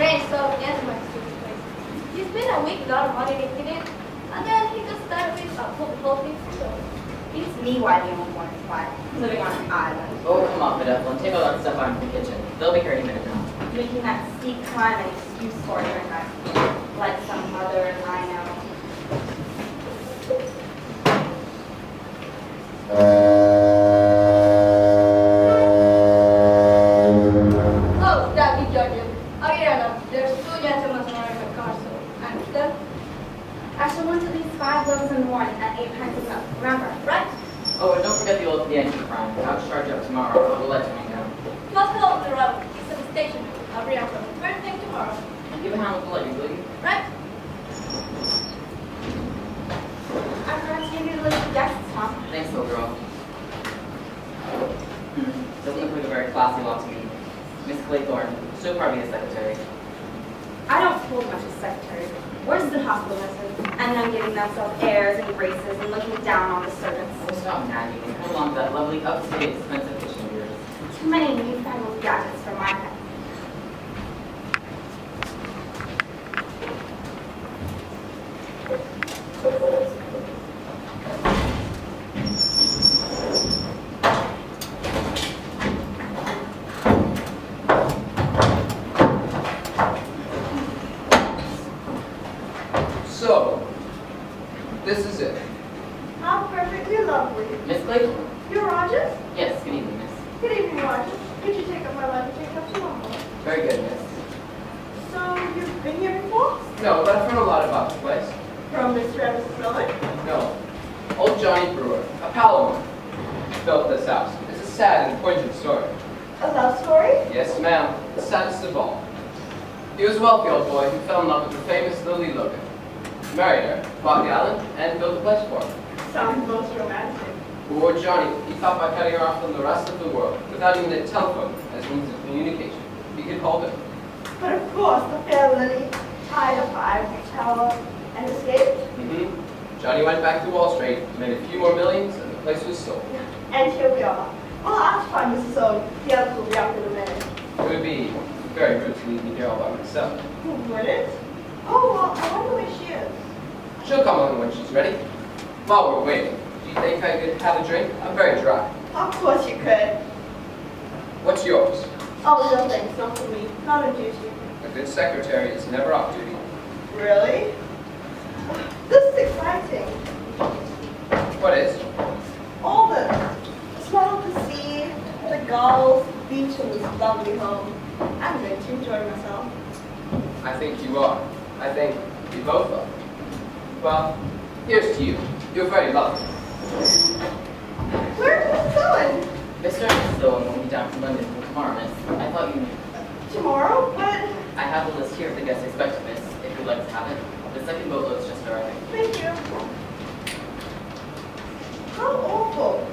strange sort of gentleman to this place. He's been a week without a holiday ticket, and then he just started with the whole thing so. Beats me why the only one is quiet, living on an island. Oh, come on, Bedevilin. Take all that stuff out of the kitchen. They'll be here any minute now. Making that steep climb an excuse for it, like some mother I know. Oh, that be judging. Oh, yeah, no, there's two gentlemen in our car, so understand? I shall want at least 5 loaves in the morning at 8 pints of milk. Remember, Right? Oh, and don't forget the engine prime. I'll charge you up tomorrow. We'll let you hang down. Not close the road. It's at the station. I'll bring up the first thing tomorrow. Give a hand with the luggage, will you? Right? I forgot to give you the list of guests, Tom. Thanks, little girl. Doesn't look like a very classy lot to me. Miss Claythorne, she'll probably be a secretary. I don't hold much as secretary. Worse than hospital nurses, and them giving themselves airs and graces and looking down on the servants. Oh, stop nagging and come along with that lovely, up-to-date, expensive kitchen of yours. Too many newfangled gadgets for my pet. So, this is it. How perfectly lovely. Miss Claythorne? You're Rogers? Yes, good evening, miss. Good evening, Rogers. Could you take up my luggage and come to Longboard? Very good, miss. So, you've been here before? No, but I've heard a lot about the place. From Mr. and Mrs. Miller? No. Old Johnny Brewer, a pal of mine, built this house. It's a sad and poignant story. A love story? Yes, ma'am. The saddest of all. He was a wealthy old boy who fell in love with the famous Lily Logan. Married her, bought the island, and built a place for her. Sounds most romantic. Poor Johnny, he thought by cutting her off from the rest of the world, without even a telephone as means of communication, he could hold her. But of course, the fair Lily tied a ivory tower and escaped. Johnny went back to Wall Street, made a few more millions, and the place was sold. And here we are. Well, I'll find Mrs. Owen. The others will be up in a minute. It would be very rude to leave me here all by myself. Would it? Oh, well, I wonder where she is. She'll come along when she's ready. While we're waiting, do you think I could have a drink? I'm very dry. Of course you could. What's yours? Oh, no thanks, not for me. Not on duty. A good secretary is never off duty. Really? This is exciting. What is? All the smell of the sea, the gulls, the beach, and this lovely home. I'm going to enjoy myself. I think you are. I think we both are. Well, here's to you. You're very lovely. Where are we going? Mr. and Mrs. Owen will be down from London for tomorrow, miss. I thought you knew. Tomorrow? But I have the list here of the guests expected, miss, if you'd like to have it. The second boatload's just arriving. thank you. How awful.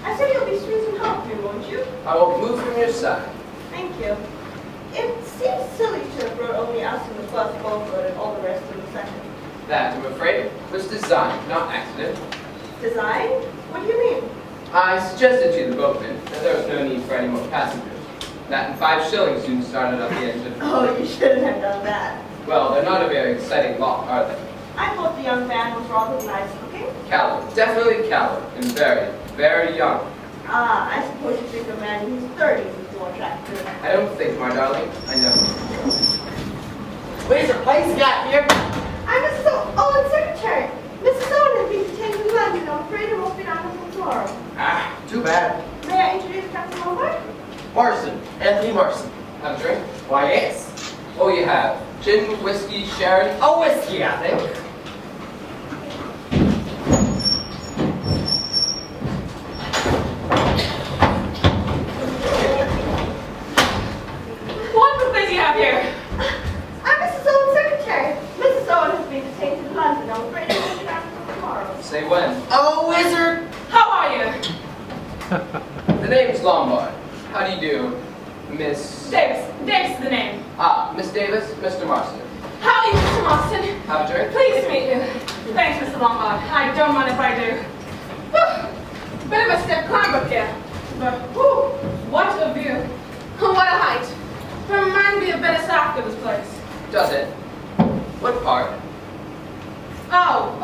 I said you'll be sweet and help me, won't you? I will move from your side. Thank you. It seems silly to have brought only us in the first boatload and all the rest in the second. That, I'm afraid, was design, not accident. Design? What do you mean? I suggested to the boatman that there was no need for any more passengers. That and 5 shillings soon started up the engine. Oh, you shouldn't have done that. Well, they're not a very exciting lot, are they? I thought the young man was rather nice looking. Callow, definitely callow, and very, very young. Ah, I suppose you think a man in his 30s is more attractive. I don't think, my darling, I know. Where's your place got here? I'm Mrs. Owen's secretary. Mrs. Owen has been detained in London. I'm afraid it won't be down until tomorrow. Ah, too bad. May I introduce Captain Lombard? Marson, Anthony Marson. Have a drink? Why, yes. Oh, you have. Gin, whiskey, sherry. A whiskey, I think. Wonderful place you have here. I'm Mrs. Owen's secretary. Mrs. Owen has been detained in London. I'm afraid it won't be down until tomorrow. Say when. Oh, wizard! How are you? The name's Lombard. How do you do, Miss... Davis. Davis is the name. Ah, Miss Davis, Mr. Marston. How are you, Mr. Marston? Have a drink? Pleased to meet you. Thanks, Mr. Lombard. I don't mind if I do. Whew. Bit of a steep climb up here. But, whew, what a view. What a height. Remind me of better after this place. Does it? What part? Oh,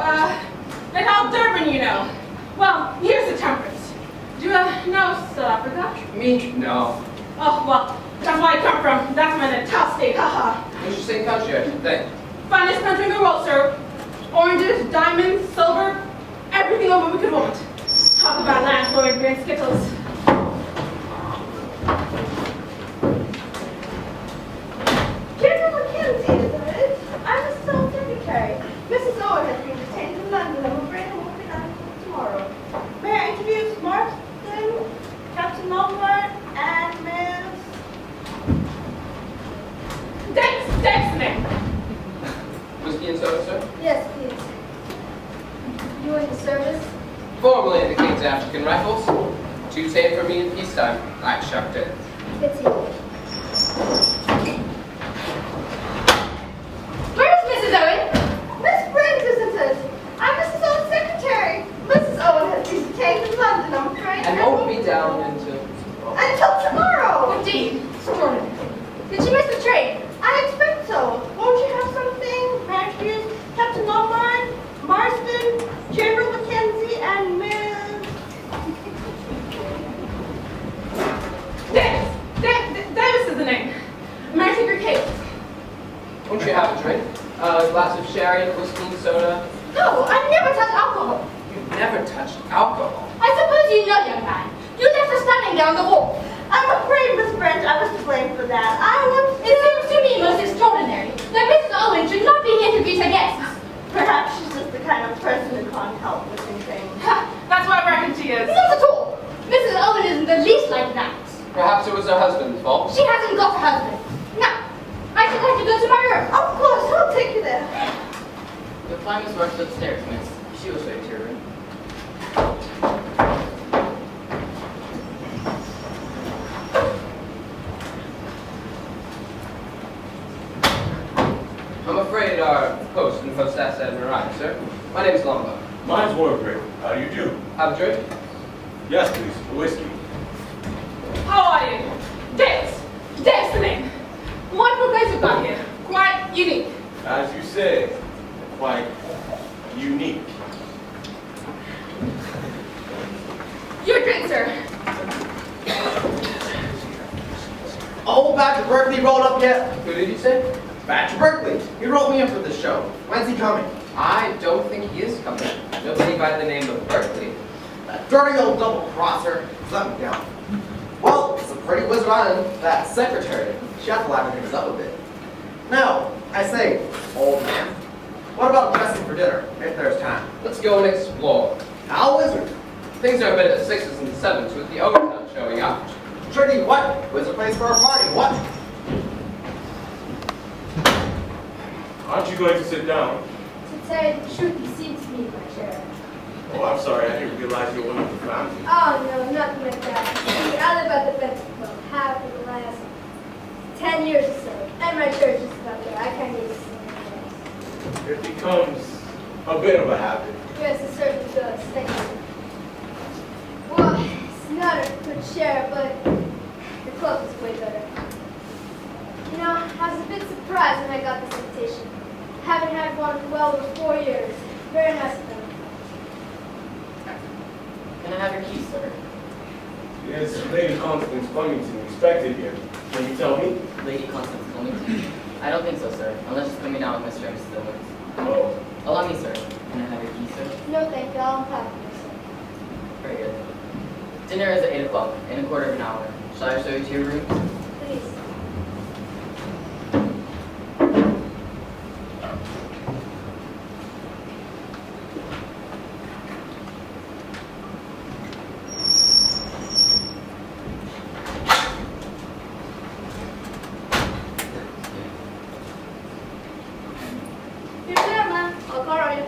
they call Durban, you know. Well, here's the temperance. Do you know South Africa? Me? No. Oh, well, that's where I come from. That's my natal state, haha. Interesting country, I should think. Finest country in the world, sir. Oranges, diamonds, silver, everything a woman could want. Talk about land flowing green skittles. General Mackenzie, isn't it? I'm the sole secretary. Mrs. Owen has been detained in London and will bring her home tomorrow. May I introduce Marston, Captain Longmore, and Miss... Dex name. Whiskey and soda, sir? Yes, please. You in the service? Formerly in the King's African Rifles. Too tame for me in peacetime. I chucked it. Pity. Where's Mrs. Owen? Miss Brent, isn't it? I'm Mrs. Owen's secretary. Mrs. Owen has been detained in London, I'm afraid. And won't be down until... Until tomorrow! Indeed. Extraordinary. Did she miss the train? I expect so. Won't you have something? May I introduce Captain Longmore, Marston, General Mackenzie, and Miss... Davis is the name. May I take your case? Won't you have a drink? A glass of sherry, whiskey and soda? No, I never touch alcohol. You've never touched alcohol. I suppose you know, young man. You left her standing down the hall. I'm afraid, Miss Brent, I was to blame for that. It seems to me most extraordinary that Mrs. Owen should not be here to greet her guests. Perhaps she's just the kind of person who can't help missing things. That's what I reckon she is. Not at all. Mrs. Owen isn't the least like that. Perhaps it was her husband's fault. She hasn't got a husband. Now, I should like to go to my room. Of course, I'll take you there. You'll find Miss Marks upstairs, miss. She will show you to your room. I'm afraid our host and hostess haven't arrived, sir. My name's Lombo. Mine's Wargrave. How do you do? Have a drink? Yes, please. A whiskey. How are you? Davis the name. Wonderful place you've got here. Quite unique. As you say, quite unique. Your drink, sir. Oh, Badger Berkeley rolled up yet? Who did you say? Badger Berkeley. He rolled me in for this show. When's he coming? I don't think he is coming. Nobody by the name of Berkeley. That dirty old double-crosser. Let me down. Well, it's a pretty wizard island. That secretary. She has to liven things up a bit. Now, I say, old man, what about dressing for dinner, if there's time? Let's go and explore. How wizard? Things are a bit at 6s and 7s with the owners not showing up. Tricky what? Wizard place for a party, what? Aren't you going to sit down? To tell you the truth, you seem to be my chair. Oh, I'm sorry. I didn't realize you were one of the family. Oh, no, nothing like that. See, I live at the Benson Club, half for the last 10 years or so. And my church is about there. I can't get to see anything. It becomes a bit of a habit. Yes, it certainly does. Thank you. Well, it's not a good share, but the club is way better. You know, I was a bit surprised when I got this invitation. Haven't had one for well over 4 years. Very nice of them. Can I have your keys, sir? Yes, Lady Constance Flemington expected here. Can you tell me? Lady Constance Flemington? I don't think so, sir. Unless she's coming down with Mr. and Mrs. Owens. Oh, Allow me, sir. Can I have your keys, sir? No, thank you. I'll have it myself. Very good. Dinner is at 8 o'clock, in a quarter of an hour. Shall I show you to your room? Please. You're there, man. I'll call on you.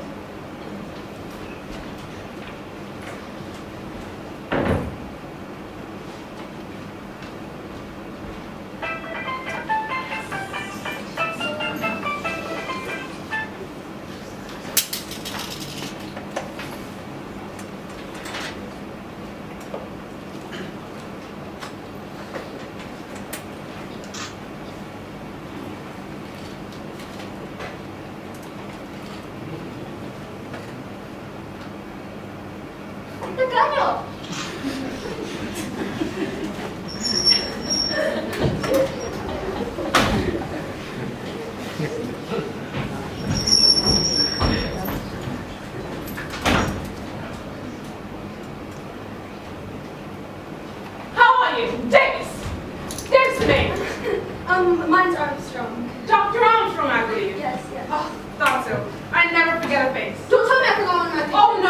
Mine's Armstrong. Dr. Armstrong, I believe. Yes, yes. Oh, thought so. I never forget a face. Don't tell me I forgot one of my things. Oh, no,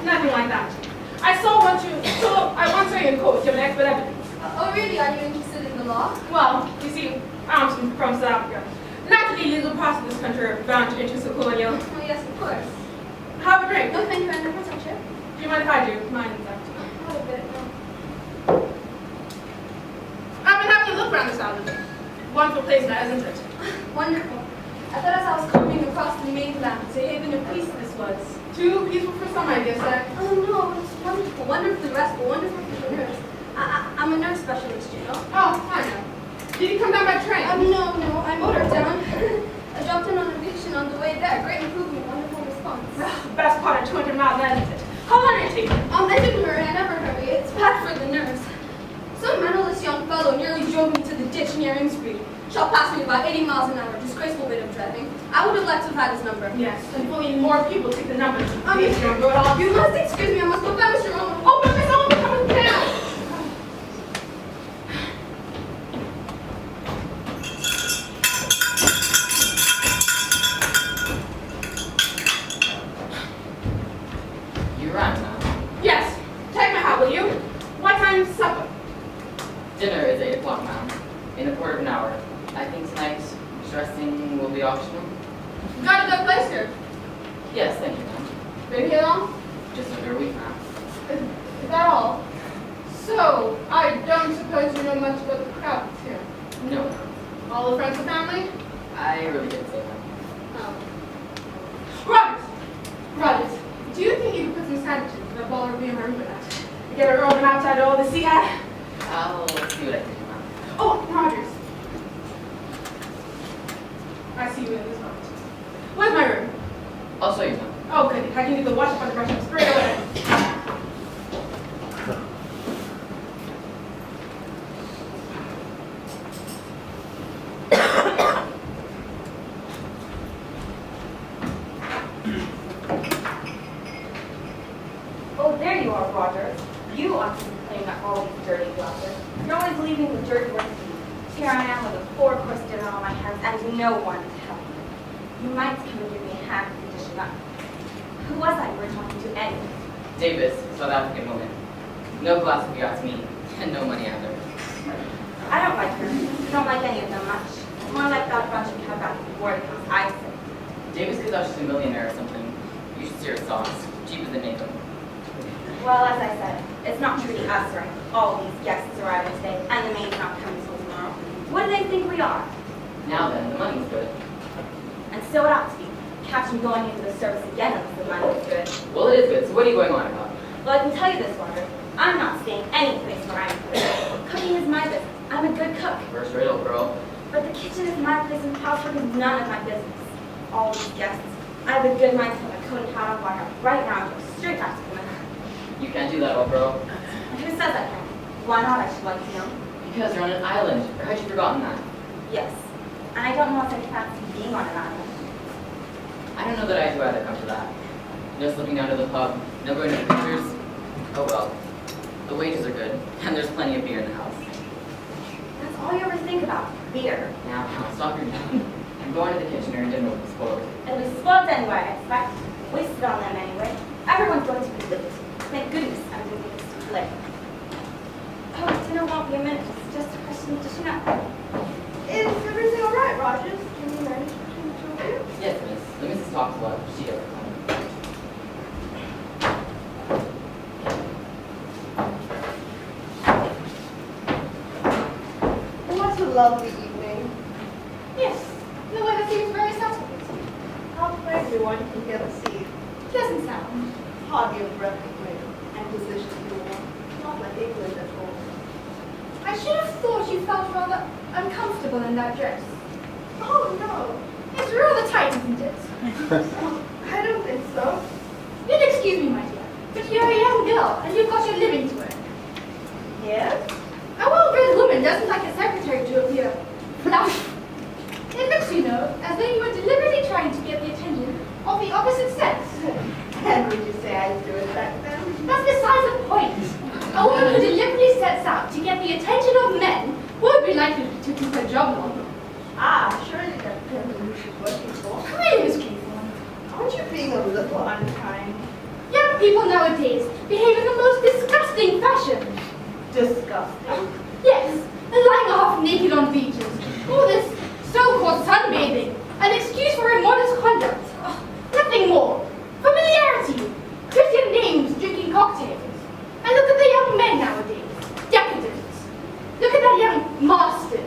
nothing like that. I once saw you in court give an expert evidence. Oh, really? Are you interested in the law? Well, you see, I'm from South Africa. Naturally, legal parts of this country are bound to interest the colonial. Oh, yes, of course. Have a drink. No, thank you. I never touch it. Do you mind if I do? Mine is empty. Not a bit, no. I've been having a look around this island. Wonderful place now, isn't it? Wonderful. I thought as I was coming across the mainland, a haven of peace this was. Too peaceful for some, I guess. Oh, no, it's wonderful. Wonderfully restful. Wonderful for the nurse. I'm a nurse specialist, you know. Oh, I know. Did you come down by train? No, I motored down. I dropped in on a patient on the way there. Great improvement, wonderful response. Best part of 200 miles, isn't it? How long did it take? I didn't hurry. I never hurry. It's bad for the nerves. Some mentalist young fellow nearly drove me to the ditch near Innsbruck. Shot past me about 80 miles an hour. Disgraceful bit of driving. I would have liked to have had his number. Yes, and fully more people take the number. You must excuse me. I must go find Mr. Roman. Oh, but Miss Owen coming down. You rhyme now. Yes. Take my hat, will you? What time's supper? Dinner is 8 o'clock now. In a quarter of an hour. I think tonight dressing will be optional. Got a good place here. Yes, thank you, ma'am. Been here long? Just under a week now. Is that all? So, I don't suppose you know much about the crowds here. No, ma'am. All the friends and family? I really didn't say that. Rogers, do you think you could put some sandwiches in a bowl of beer and that? Get it rolling outside all the sea air? I'll see what I can do, ma'am. Oh, Rogers. I see you in this moment. Where's my room? I'll show you, ma'am. Oh, good. I can do the wash up and the brush up straight away. Oh, there you are, Rogers. You ought to be cleaning up all these dirty glasses. You're always leaving the dirt where it's deep. Here I am with a four-course dinner on my hands and no one to help me. You might come and give me a hand to dish it up. Who was I you were talking to anyway? Davis, South African woman. No glass if you ask me, and no money either. I don't like her. I don't like any of them much. More like that bunch we have back at the boarding house, I say. Davis could thought she's a millionaire or something. You should see her sauce. Cheaper than Nathan. Well, as I said, it's not true to us, right? All these guests arriving today, and the maid's not coming till tomorrow. What do they think we are? Now then, the money's good. And so it ought to be. Catch him going into the service again unless the money is good. Well, it is good, so what are you going on about? Well, I can tell you this, Walter. I'm not staying any place where I'm good. Cooking is my business. I'm a good cook. First rate old girl. But the kitchen is my place and housework is none of my business. All these guests. I have a good mind to put my coat and hat on while I'm right now and go straight back to the men. You can't do that, old girl. And who says I can? Why not, I should like to know? Because you're on an island. Or had you forgotten that? Yes. And I don't know if I fancy being on an island. I don't know that I'd rather come to that. No slipping down to the pub. No going to the pictures. Oh well. The wages are good. And there's plenty of beer in the house. That's all you ever think about. Beer. Now, stop your mouth. I'm going to the kitchen and dinner will be spoiled. It'll be spoiled anyway, I expect. Wasted on them anyway. Everyone's going to be licked. Thank goodness I'm doing this too late. Oh, dinner won't be a minute. It's just a question of dishing up. Is everything all right, Rogers? Can you manage between the two of you? Yes, miss. The missus talks a lot. She doesn't come. What a lovely evening. Yes. The weather seems very settled. How plainly one can hear the sea. Pleasant sound. Hardly a breath of wind, and delicious water. Not like England at all. I should have thought you felt rather uncomfortable in that dress. Oh, no. It's rather tight, isn't it? I don't think so. You'll excuse me, my dear, but you're a young girl, and you've got your living to earn. Yes? A well-bred woman doesn't like a secretary to appear flush. It looks, you know, as though you were deliberately trying to get the attention of the opposite sex. And would you say I do it back then? That's besides the point. A woman who deliberately sets out to get the attention of men won't be likely to keep her job long. she's working for. Hi, Miss Cleveland. Aren't you being a little unkind? Young people nowadays behave in the most disgusting fashion. Disgusting. Yes, and lying half naked on beaches. All this so-called sunbathing. An excuse for immodest conduct. Oh, nothing more. Familiarity. Christian names, drinking cocktails. And look at the young men nowadays. Decadents. Look at that young Marston.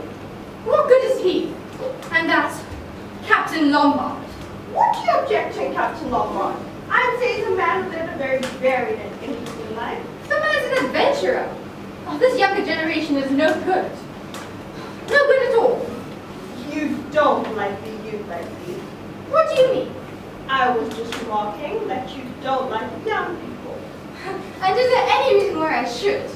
What good is he? And that Captain Lombard. What do you object to, Captain Lombard? I'd say he's a man who lived a very varied and interesting life. Someone is an adventurer. Oh, this younger generation is no good. No good at all. You don't like the youth, I see. What do you mean? I was just remarking that you don't like young people. And is there any reason why I should?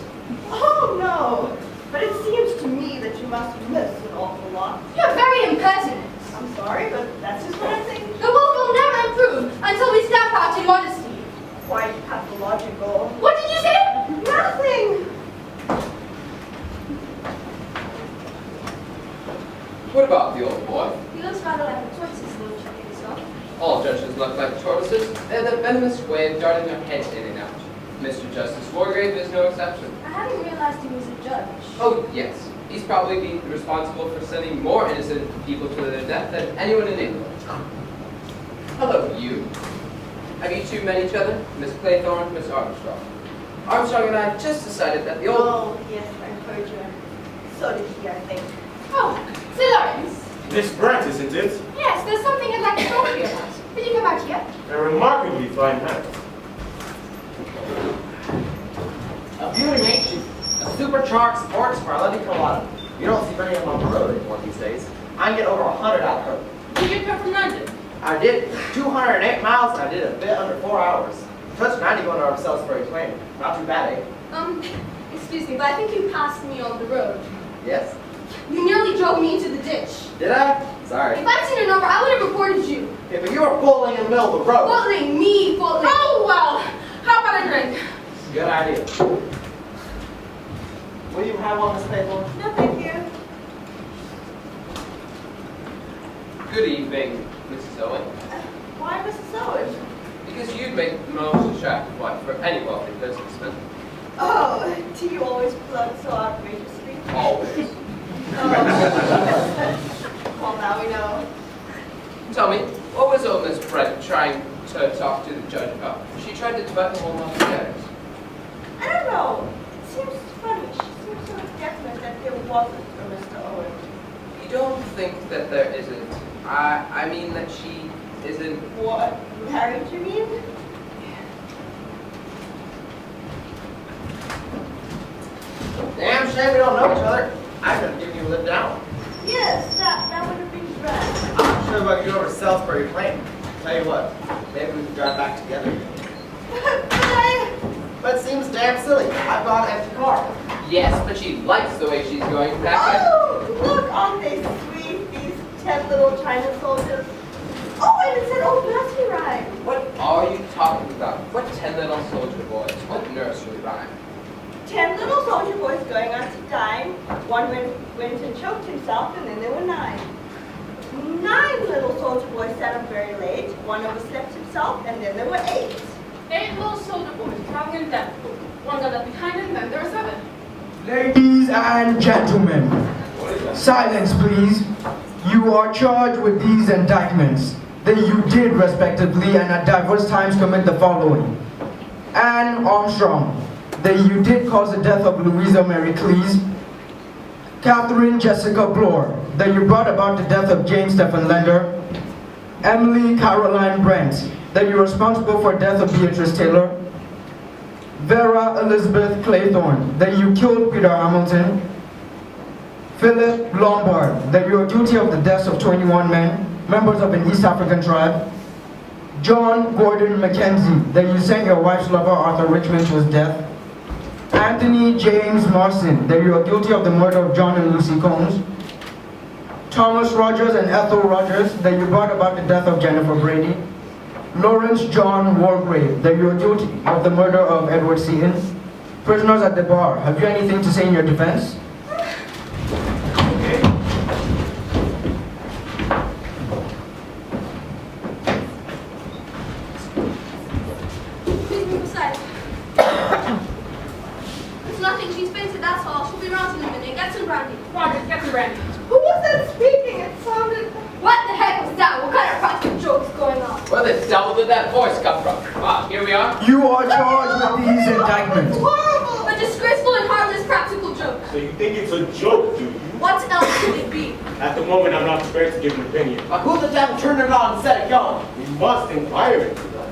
Oh, no. But it seems to me that you must miss an awful lot. You're very impertinent. I'm sorry, but that's just what I think. The world will never improve until we step out in modesty. Quite pathological. What did you say? Nothing. What about the old boy? He looks rather like a tortoise, don't you think so? All judges look like tortoises. They have that venomous way of darting their heads in and out. Mr. Justice Wargrave is no exception. I hadn't realized he was a judge. Oh, yes. He's probably been responsible for sending more innocent people to their death than anyone in England. Hello, you. Have you two met each other? Miss Claythorne, Miss Armstrong. Armstrong and I just decided that the old... Oh, yes, I heard you. So did he, I think. Oh, Sir Lawrence. Miss Brent, isn't it? Yes, there's something I'd like to talk to you about. Will you come out here? A remarkably fine man. A beauty, ain't she? A supercharged sports car, let me come on. You don't see many of them on the road anymore these days. I can get over 100 out of her. Did you come from London? I did 208 miles and I did a bit under 4 hours. Touched 90 going over Salisbury Plain. Not too bad, eh? Excuse me, but I think you passed me on the road. Yes. You nearly drove me into the ditch. Did I? Sorry. If I'd seen your number, I would have reported you. Yeah, but you were pulling in the middle of the road. Footling me, footling. Oh, well. How about a drink? Good idea. What do you have on this paper? No, thank you. Good evening, Mrs. Owen. Why, Mrs. Owen? Because you'd make the most attractive wife for any wealthy businessman. Oh, do you always plug so outrageously? Always. Well, now we know. Tell me, what was old Miss Brent trying to talk to the judge about? She tried to debate the whole lot of matters. I don't know. It seems funny. She seems so definite that there wasn't a Mr. Owen. You don't think that there isn't? I mean that she isn't... What? Married, you mean? Damn shame we don't know each other. I could have given you a lift down. Yes, that would have been grand. I'm sure about you over Salisbury Plain. Tell you what, maybe we can drive back together. But it seems damn silly. I've got an empty car. Yes, but she likes the way she's going back. Oh, look, aren't they sweet, these 10 little China soldiers? Oh, and it said old nursery rhyme. What are you talking about? What 10 little soldier boys? What nursery rhyme? 10 little soldier boys going out to dine. One went and choked himself, and then there were 9. 9 little soldier boys sat up very late. One overslept himself, and then there were 8. 8 little soldier boys traveling in death. One got left behind and then there were 7. Ladies and gentlemen, silence please. You are charged with these indictments that you did respectively and at diverse times commit the following. Anne Armstrong, that you did cause the death of Louisa Mary Cleese. Catherine Jessica Bloor, that you brought about the death of James Stephen Lender. Emily Caroline Brent, that you're responsible for the death of Beatrice Taylor. Vera Elizabeth Claythorne, that you killed Peter Hamilton. Philip Lombard, that you are guilty of the deaths of 21 men, members of an East African tribe. John Gordon Mackenzie, that you sent your wife's lover Arthur Richmond to his death. Anthony James Marston, that you are guilty of the murder of John and Lucy Combs. Thomas Rogers and Ethel Rogers, that you brought about the death of Jennifer Brady. Lawrence John Wargrave, that you are guilty of the murder of Edward Seaton. Prisoners at the bar, have you anything to say in your defense? we are. You are charged with these indictments. Horrible! A disgraceful and heartless practical joke. So you think it's a joke, do you? What else could it be? At the moment, I'm not prepared to give an opinion. But who the devil turned it on and set it going? We must inquire into that.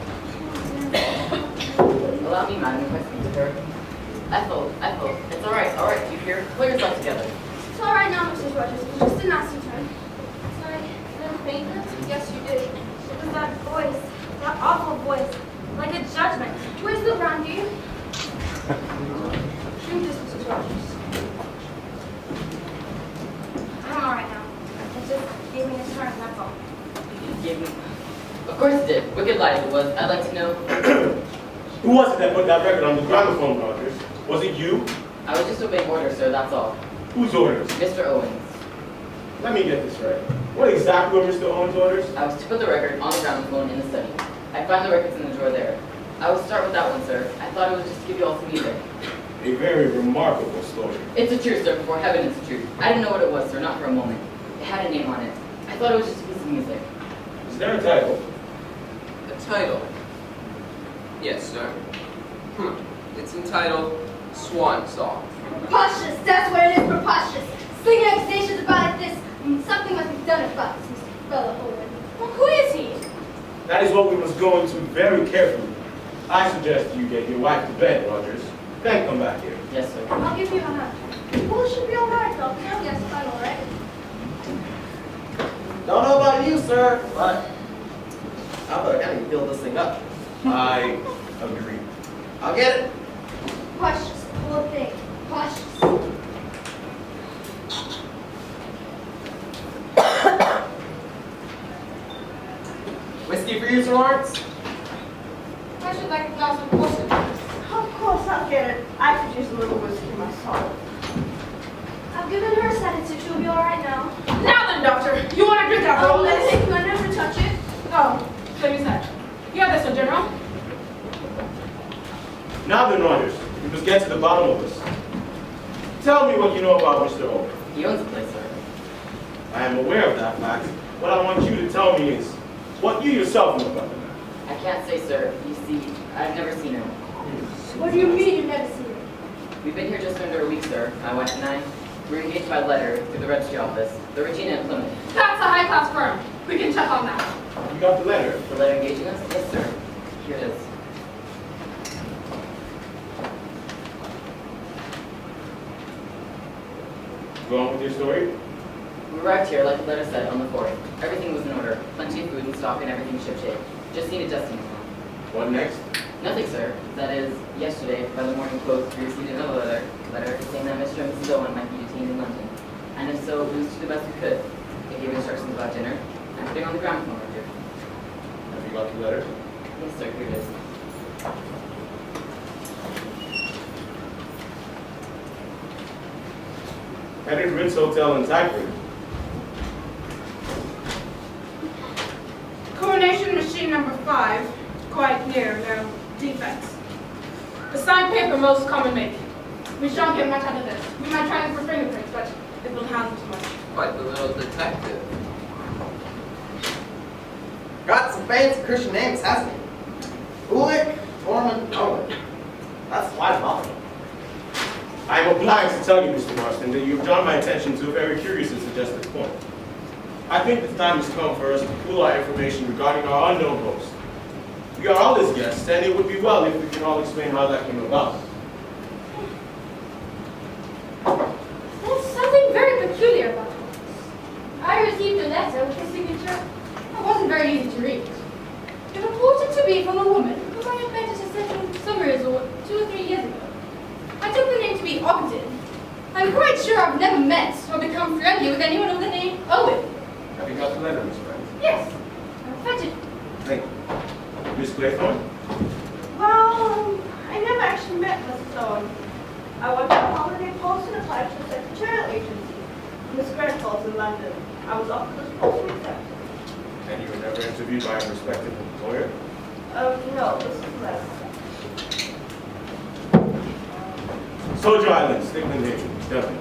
Allow me, madam, if I speak to her. Ethel, it's all right, do you hear? Pull yourself together. It's all right now, Mrs. Rogers. It was just a nasty turn. Sorry, didn't faint it? Yes, you did. It was that voice, that awful voice, like a judgment. Where's the brandy? Drink this, Mrs. Rogers. I'm all right now. It just gave me a turn, that's all. You gave me... Of course it did. Wicked light it was. I'd like to know... Who was it that put that record on the gramophone, Rogers? Was it you? I was just obeying orders, sir, that's all. Whose orders? Mr. Owens. Let me get this right. What exactly were Mr. Owens' orders? I was to put the record on the gramophone in the study. I'd find the records in the drawer there. I will start with that one, sir. I thought it was just to give you all some music. A very remarkable story. It's a truth, sir. Before heaven, it's a truth. I didn't know what it was, sir, not for a moment. It had a name on it. I thought it was just a piece of music. Is there a title? A title? Yes, sir. It's entitled Swan Song. Preposterous, that's what it is, preposterous. Slinging accusations about this, something must be done about this, Mr. Fella Owen. Well, who is he? That is what we must go into very carefully. I suggest you get your wife to bed, Rogers. Then come back here. Yes, sir. I'll give you a hand. Well, it should be all right, Doctor. Yes, I'm all right. Don't know about you, sir, but how about I can build this thing up? I agree. I'll get it. Preposterous, the whole thing. Preposterous. Whiskey for you, Sir Lawrence? I should like a glass of water. Of course, I'll get it. I could use a little whiskey myself. I've given her a sedative. She'll be all right now. Now then, doctor, you want to drink after all this? Thank you. I never touch it. Oh, so you said. You have this one, General. Now then, Rogers, we must get to the bottom of this. Tell me what you know about Mr. Owen. He owns the place, sir. I am aware of that fact. What I want you to tell me is what you yourself know about the man. I can't say, sir. You see, I've never seen him. What do you mean you've never seen it? We've been here just under a week, sir. My wife and I. We're engaged by letter through the registry office, the Regina in Plymouth. That's a high-class firm. We can check on that. You got the letter? The letter engaging us? Yes, sir. Here it is. Go on with your story. We arrived here, like the letter said, on the 4th. Everything was in order. Plenty of food and stock and everything shipshape. Just needed dusting. What next? Nothing, sir. That is, yesterday, by the morning post, we received another letter saying that Mr. and Mrs. Owen might be detained in London. And if so, we was to do the best we could. They gave instructions about dinner and putting on the gramophone record. Have you got the letter? Yes, sir. Here it is. Headed Ritz Hotel in Tyford. Coronation machine number 5, quite near, no defects. The signed paper most common make. We shan't get much out of this. We might try it for fingerprints, but it will handle too much. Quite the little detective. Got some fancy Christian names, hasn't he? Ulick, Norman, Owen. That's quite a mouthful. I am obliged to tell you, Mr. Marston, that you have drawn my attention to a very curious and suggestive point. I think the time has come for us to pool our information regarding our unknown host. We are all his guests, and it would be well if we can all explain how that came about. There's something very peculiar about it. I received a letter with a signature. It wasn't very easy to read. It purported to be from a woman whom I had met at a certain summer resort 2 or 3 years ago. I took the name to be Ogden. I'm quite sure I've never met or become friendly with anyone of the name Owen. Have you got the letter, Miss Brent? Yes, I'll fetch it. Thank you. Miss Claythorne? Well, I never actually met Mrs. Owen. I went on a holiday post and applied to a secretarial agency. Miss Grenfell's in London. I was offered this post and accepted. And you were never interviewed by a prospective employer? No, this is less. Soldier Island, Stickland Haven, Devon.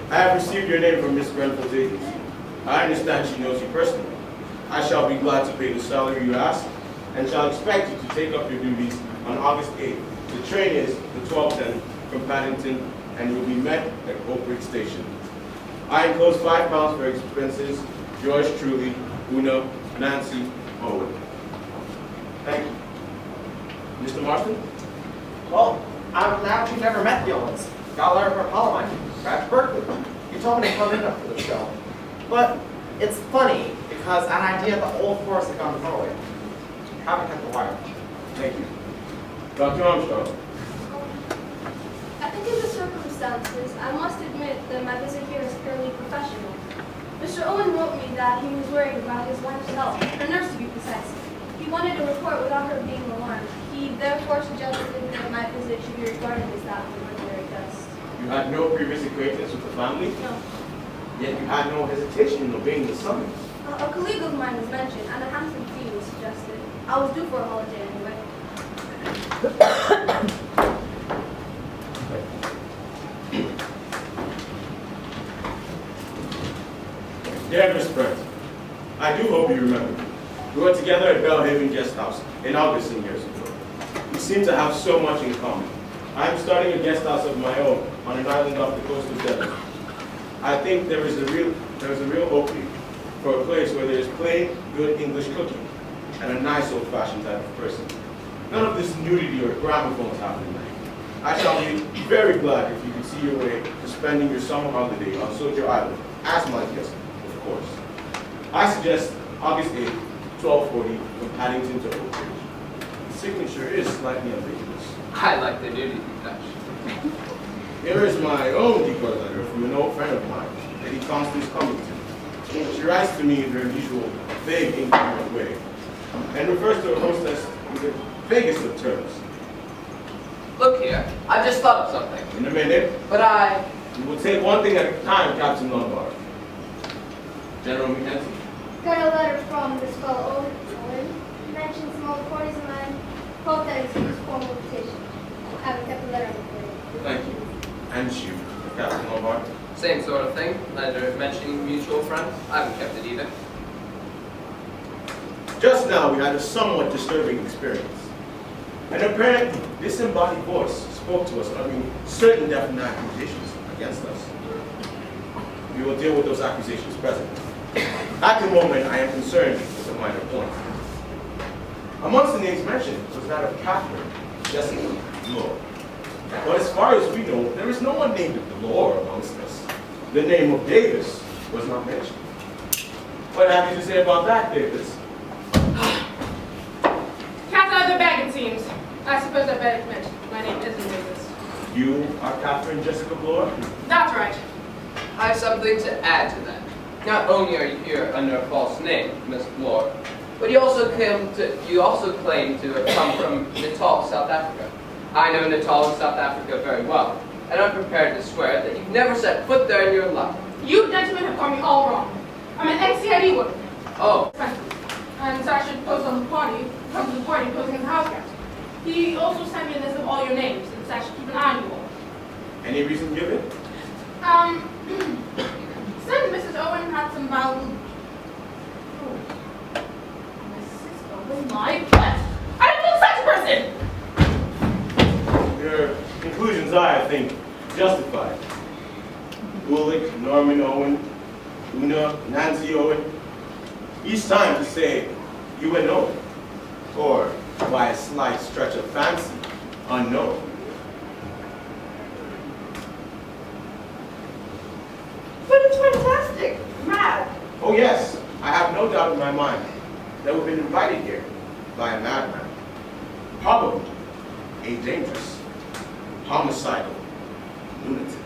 I have received your name from Miss Grenfell's agency. I understand she knows you personally. I shall be glad to pay the salary you ask, and shall expect you to take up your duties on August 8th. The train is the 12:10 from Paddington, and you will be met at Oak Ridge Station. I enclose £5 for expenses. Yours truly, Una Nancy Owen. Thank you. Mr. Marston? Well, I'm actually never met the Owens. Got a letter from Apollo, back to Berkeley. He told me to come in for the show. But it's funny, because an idea the old force had gone forward. Haven't kept the wire. Thank you. Dr. Armstrong? I think in the circumstances, I must admit that my visit here is purely professional. Mr. Owen wrote me that he was worried about his wife's health, her nurse to be precise. He wanted a report without her being alarmed. He therefore suggested that my visit should be regarded as that of an ordinary guest. You had no previous acquaintance with the family? No. Yet you had no hesitation in obeying the summons. A colleague of mine was mentioned, and a handsome fee was suggested. I was due for a holiday anyway. Dear Miss Brent, I do hope you remember me. We were together at Bellhaven Guest House in August some years ago. We seem to have so much in common. I am starting a guest house of my own on an island off the coast of Devon. I think there is a real opening for a place where there is plain, good English cooking and a nice old-fashioned type of person. None of this nudity or gramophones happening tonight. I shall be very glad if you can see your way to spending your summer holiday on Soldier Island as my guest, of course. I suggest August 8th, 12:40 from Paddington to Oak Ridge. The signature is slightly ambiguous. I like the nudity touch. Here is my own decoy letter from an old friend of mine, Lady Constance Cummington. She writes to me in her usual vague, incoherent way, and refers to her hostess in the vaguest of terms. Look here, I've just thought of something. In a minute, But we will take one thing at a time, Captain Lombard. General Mackenzie. Got a letter from this fellow Owen. Mentioned some old parties of mine. Hope that is his formal invitation. Haven't kept the letter for you. Thank you. And you, Captain Lombard. Same sort of thing. Letter mentioning mutual friends. I haven't kept it either. Just now, we had a somewhat disturbing experience. An apparently disembodied voice spoke to us, uttering certain definite accusations against us. We will deal with those accusations presently. At the moment, I am concerned with a minor point. Amongst the names mentioned was that of Catherine Jessica Lore. But as far as we know, there is no one named Lore amongst us. The name of Davis was not mentioned. What have you to say about that, Davis? Cat's out of the bag, it seems. I suppose I better mention my name isn't Davis. You are Catherine Jessica Lore? That's right. I have something to add to that. Not only are you here under a false name, Miss Lord, but you also claim to have come from Natal, South Africa. I know Natal and South Africa very well, and I'm prepared to swear that you've never set foot there in your life. You gentlemen have got me all wrong. I'm an ex-CID worker. Oh, And so I should post on the party, come to the party posing as a house cat. He also sent me a list of all your names, and so I should keep an eye on you all. Any reason given? Since Mrs. Owen had some valuable... Oh. Mrs. Owen, my butt! I don't know such a person! Your conclusions are, I think, justified. Bullock, Norman Owen, Una, Nancy Owen. Each time to say, you and Owen. Or, by a slight stretch of fancy, unknown. But it's fantastic. Mad. Oh yes, I have no doubt in my mind that we've been invited here by a madman. Probably a dangerous, homicidal lunatic.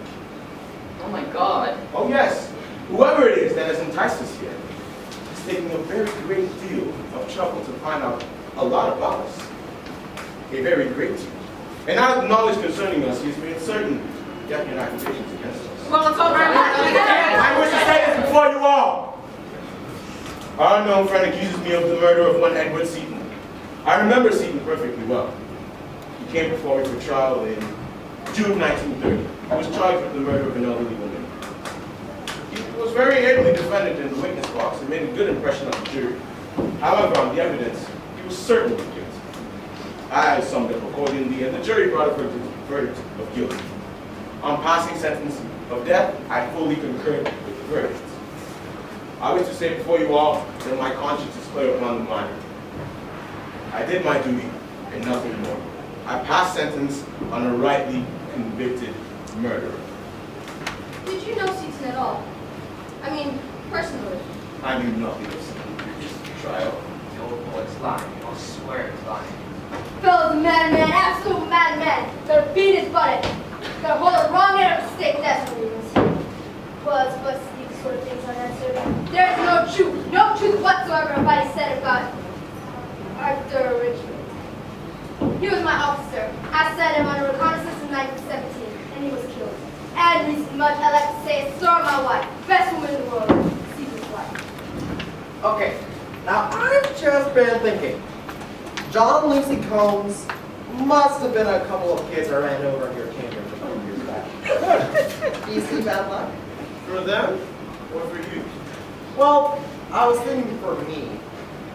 Oh my God. Oh yes, whoever it is that has enticed us here is taking a very great deal of trouble to find out a lot about us. A very great deal. And out of the knowledge concerning us, he has made certain definite accusations against us. Well, it's all right. I wish to say this before you all. Our unknown friend accuses me of the murder of one Edward Seaton. I remember Seaton perfectly well. He came before me for trial in June 1930. He was charged with the murder of an elderly woman. He was very ably defended in the witness box and made a good impression on the jury. However, on the evidence, he was certainly guilty. I summed up accordingly, and the jury brought a verdict of guilty. On passing sentence of death, I fully concurred with the verdict. I wish to say before you all that my conscience is clear upon the matter. I did my duty and nothing more. I passed sentence on a rightly convicted murderer. Did you know Seaton at all? I mean, personally. I knew nothing of Seaton previous to the trial. The old boy's lying. I'll swear he's lying. Fellow's a madman, absolute madman. Gotta beat his butt. Gotta hold a wrong end of the stake, that's what he was. But these sort of things are necessary. There's no truth whatsoever in what he said about Arthur Richmond. He was my officer. I sent him on a reconnaissance in 1917, and he was killed. And recently much, I like to say, it's Sir my wife, best woman in the world, Caesar's wife. Okay, now I've just been thinking. John Lucy Combs must have been a couple of kids I ran over in your Cambridge a few years back. Do you see bad luck? For them or for you? Well, I was thinking for me.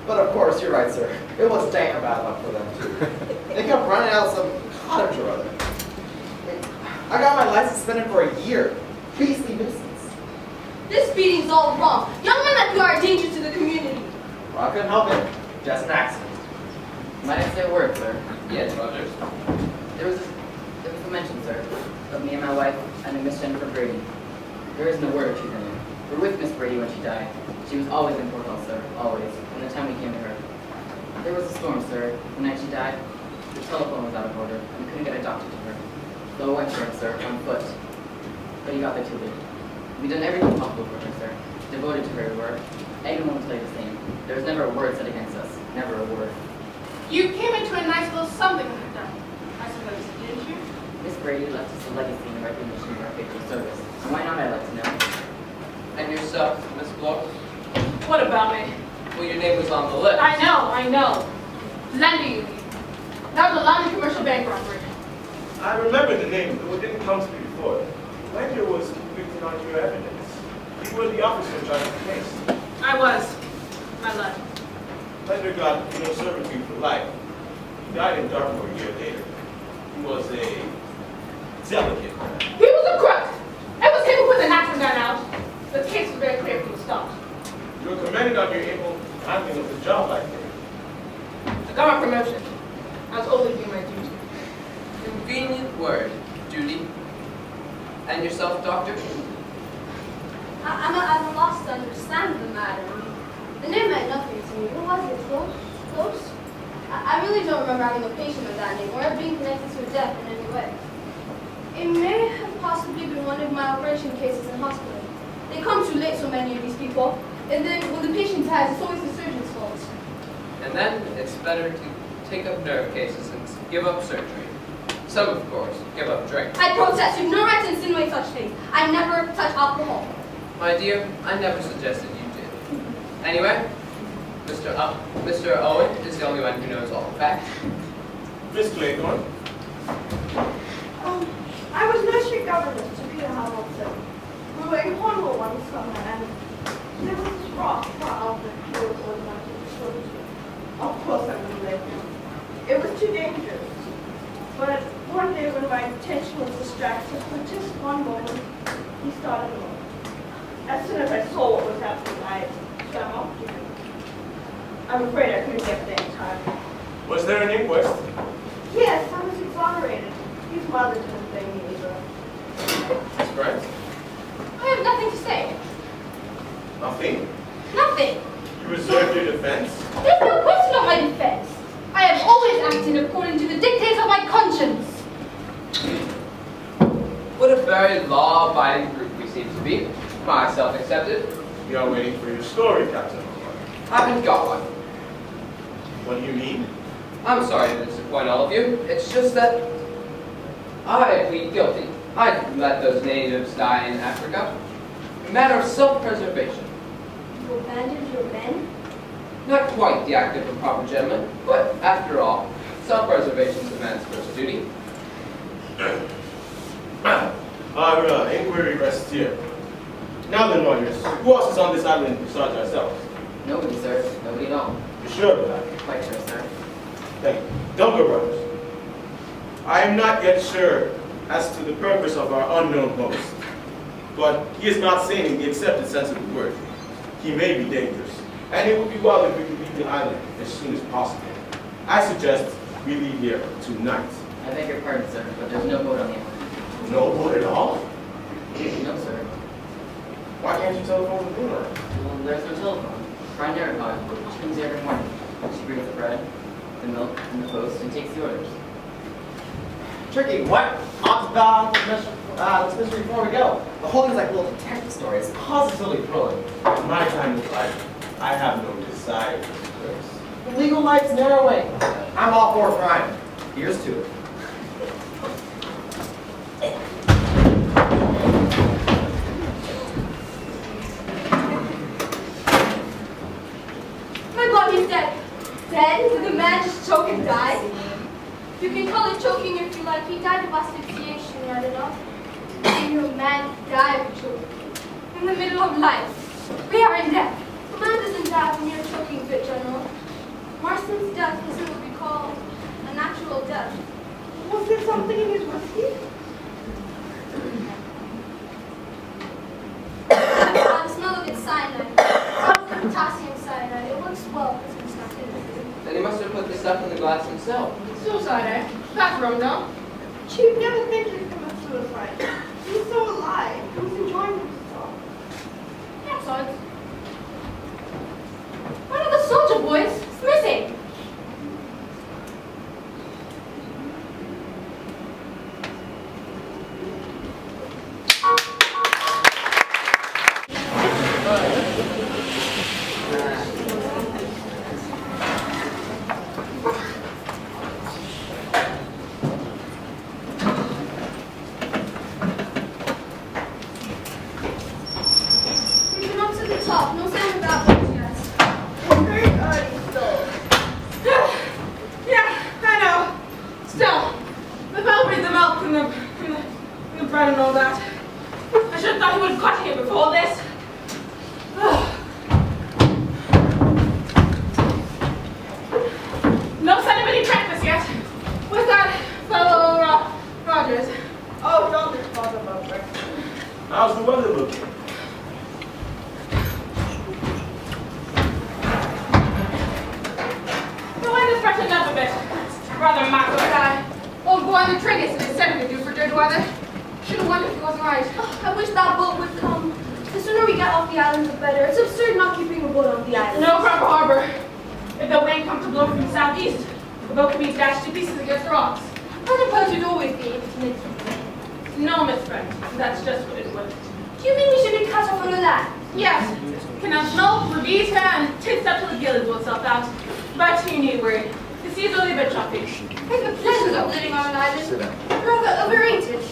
But of course, you're right, sir. It was damn bad luck for them, too. They kept running out of some cottage or other. I got my license suspended for a year. Beastly nuisance. This beating's all wrong. Young men like you are a danger to the community. Well, I couldn't help it. Just an accident. Might I say a word, sir? Yes, Rogers. There was a mention, sir, of me and my wife and a Miss Jennifer Brady. There isn't a word of truth in it. We were with Miss Brady when she died. She was always in Port Hall, sir, always, from the time we came to her. There was a storm, sir. The night she died, the telephone was out of order, and we couldn't get a doctor to her. So I went to her, sir, on foot. But you got there too late. We've done everything possible for her, sir. Devoted to her, we were. Anyone will tell you the same. There was never a word said against us. Never a word. You came into a nice little something like that, I suppose, didn't you? Miss Brady left us a legacy in recognition of our faithful service. And why not, I'd like to know? And yourself, Miss Block? What about me? Well, your name was on the list. I know. Lender Union. That was a London commercial bank robbery. I remember the name, though it didn't come to me before. Lender was convicted on your evidence. You were the officer in charge of the case. I was. My left. Lender got no servitude for life. He died in Dartmoor a year later. He was a delicate man. He was a crook. It was him who put the knife gun out. The case was very clear from the start. You were commended on your able handling of the job, I think. I got my promotion. I was only doing my duty. Convenient word, duty. And yourself, Doctor? I'm at a loss to understand the matter. The name meant nothing to me. What was it? Close? I really don't remember having a patient with that name or ever being connected to a death in any way. It may have possibly been one of my operation cases in hospital. They come too late, so many of these people. And then when the patient dies, it's always the surgeon's fault. And then it's better to take up nerve cases and give up surgery. Some, of course, give up drink. I protest. You've no right to insinuate such things. I never touch alcohol. My dear, I never suggested you did. Anyway, Mr. Owen is the only one who knows all the facts. Miss Claythorne, I was nursery governess to Peter Hamilton. We were in Cornwall one summer, and there was this rock trial that he was organizing to show to. Of course I wouldn't let him. It was too dangerous. But one day when my attention was distracted for just one moment, he started moving. As soon as I saw what was happening, I swam off to him. I'm afraid I couldn't get there in time. was there an inquest? Yes, I was exonerated. His mother didn't blame me either. Miss Brent? I have nothing to say. Nothing? Nothing. You reserved your defense? There's no question of my defense. I have always acted according to the dictates of my conscience. What a very law-abiding group we seem to be, myself accepted. We are waiting for your story, Captain. I haven't got one. What do you mean? I'm sorry to disappoint all of you. It's just that I plead guilty. I let those natives die in Africa. A matter of self-preservation. You abandoned your men? Not quite the act of a proper gentleman, but after all, self-preservation demands first duty. Our inquiry rests here. Now then, lawyers, who else is on this island besides ourselves? Nobody, sir. Nobody at all. You're sure of that? Quite sure, sir. Thank you. Don't go, brothers. I am not yet sure as to the purpose of our unknown host, but he is not sane in the accepted sense of the word. He may be dangerous, and it would be well if we could leave the island as soon as possible. I suggest we leave here tonight. I beg your pardon, sir, but there's no boat on the island. No boat at all? No, sir. Why can't you telephone the boat? Well, there's no telephone. Brian Derrickott, she comes here every morning. She brings the bread, the milk, and the post, and takes the orders. Tricky, what? This mystery before we go. The whole thing's like a little detective story. It's positively thrilling. In my time of life, I have no desire for disgrace. The legal light's narrowing. I'm all for crime. Here's to it. My body's dead. Dead? Did the man just choke and die? You can call it choking if you like. He died of asphyxiation, right enough. You man died of choking. In the middle of life. We are in death. A man doesn't die when you're choking fit, General. Marston's death isn't what we call a natural death. Was there something in his whiskey? The smell of it's cyanide. Probably potassium cyanide. It works well because it's not in it. Then he must have put the stuff in the glass himself. Suicide, eh? That's wrong, no? Chief never think he'd commit suicide. He was so alive. He was enjoying himself. Yeah, so it's... One of the soldier boys is missing. We came up to the top. No sound about it yet. It's very early still. Yeah, I know. Still, the bell brings the milk and the bread and all that. I should have thought he would have got here before this. No sign of any breakfast yet. What's that fellow Rogers? Oh, don't talk about breakfast. How's the weather looking? The wind has freshened up a bit. Rather mackerel guy. Won't go on the triggers as they said it would do for dirty weather. Should have wondered if he wasn't right. I wish that boat would come. The sooner we get off the island, the better. It's absurd not keeping a boat on the island. No proper harbor. If the wind comes to blow from the southeast, the boat could be dashed to pieces against the rocks. I suppose you'd always be able to make something. No, Miss Friend. That's just what it would. Do you mean we should be cut off under that? Yes. Canals milk, Rebecca, and tits up till the gills will self out. But you need worry. The sea's only a bit choppy. I have the pleasure of living on an island. Rather overrated.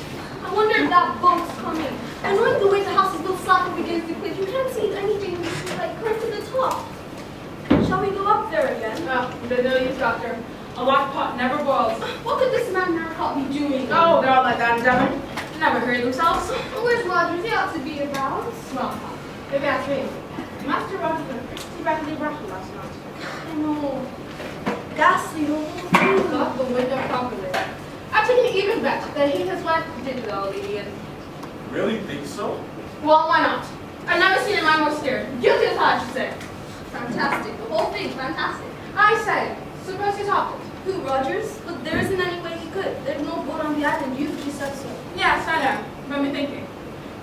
I wonder if that boat's coming. And knowing the way the house is built slack up against the cliff, you can't see anything like close to the top. Shall we go up there again? Oh, there's no use, Doctor. A locked pot never boils. What could this man Narcot be doing? Oh, they're all like that in Devon. Never heard themselves. Where's Rogers? He ought to be about. Well, if you ask me, Master Rogers was pretty badly rushed last night. I know. Ghastly, the whole thing. Got the window properly. I take an even bet that he has went digitally and... Really think so? Well, why not? I've never seen a man more scared. Guilty as hard, I should say. Fantastic. The whole thing, fantastic. I say, suppose he's hopped it. Who, Rogers? But there isn't any way he could. There's no boat on the island. You said so. Yes, I know. But me thinking.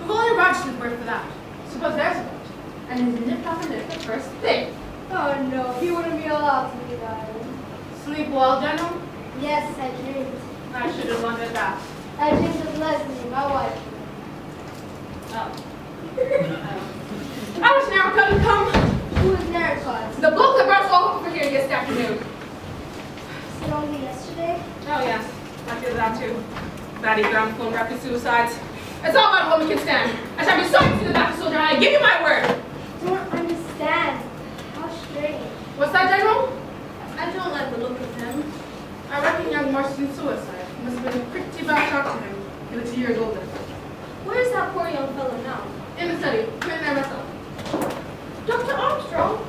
We've only Rogers' word for that. Suppose there's a boat. And he's nipped off a nip the first thing. Oh no, he wouldn't be allowed to leave the island. Sleep well, General? Yes, I dreamed. I should have wondered that. I dreamed of Leslie, my wife. Oh. I wish Narrow couldn't come. Who is Narcot? The book that brought us all over here yesterday afternoon. Was it only yesterday? Oh, yes. I feel that too. Batty Brownstone rapid suicides. It's all about what we can stand. I shall be sorry to see the back of soldier, and I give you my word. Don't understand. How strange. What's that, General? I don't like the look of him. I reckon young Marston's suicide. Must have been a pretty bad shock to him. He was years older. Where is that poor young fellow now? In the study. Been there myself. Dr. Armstrong?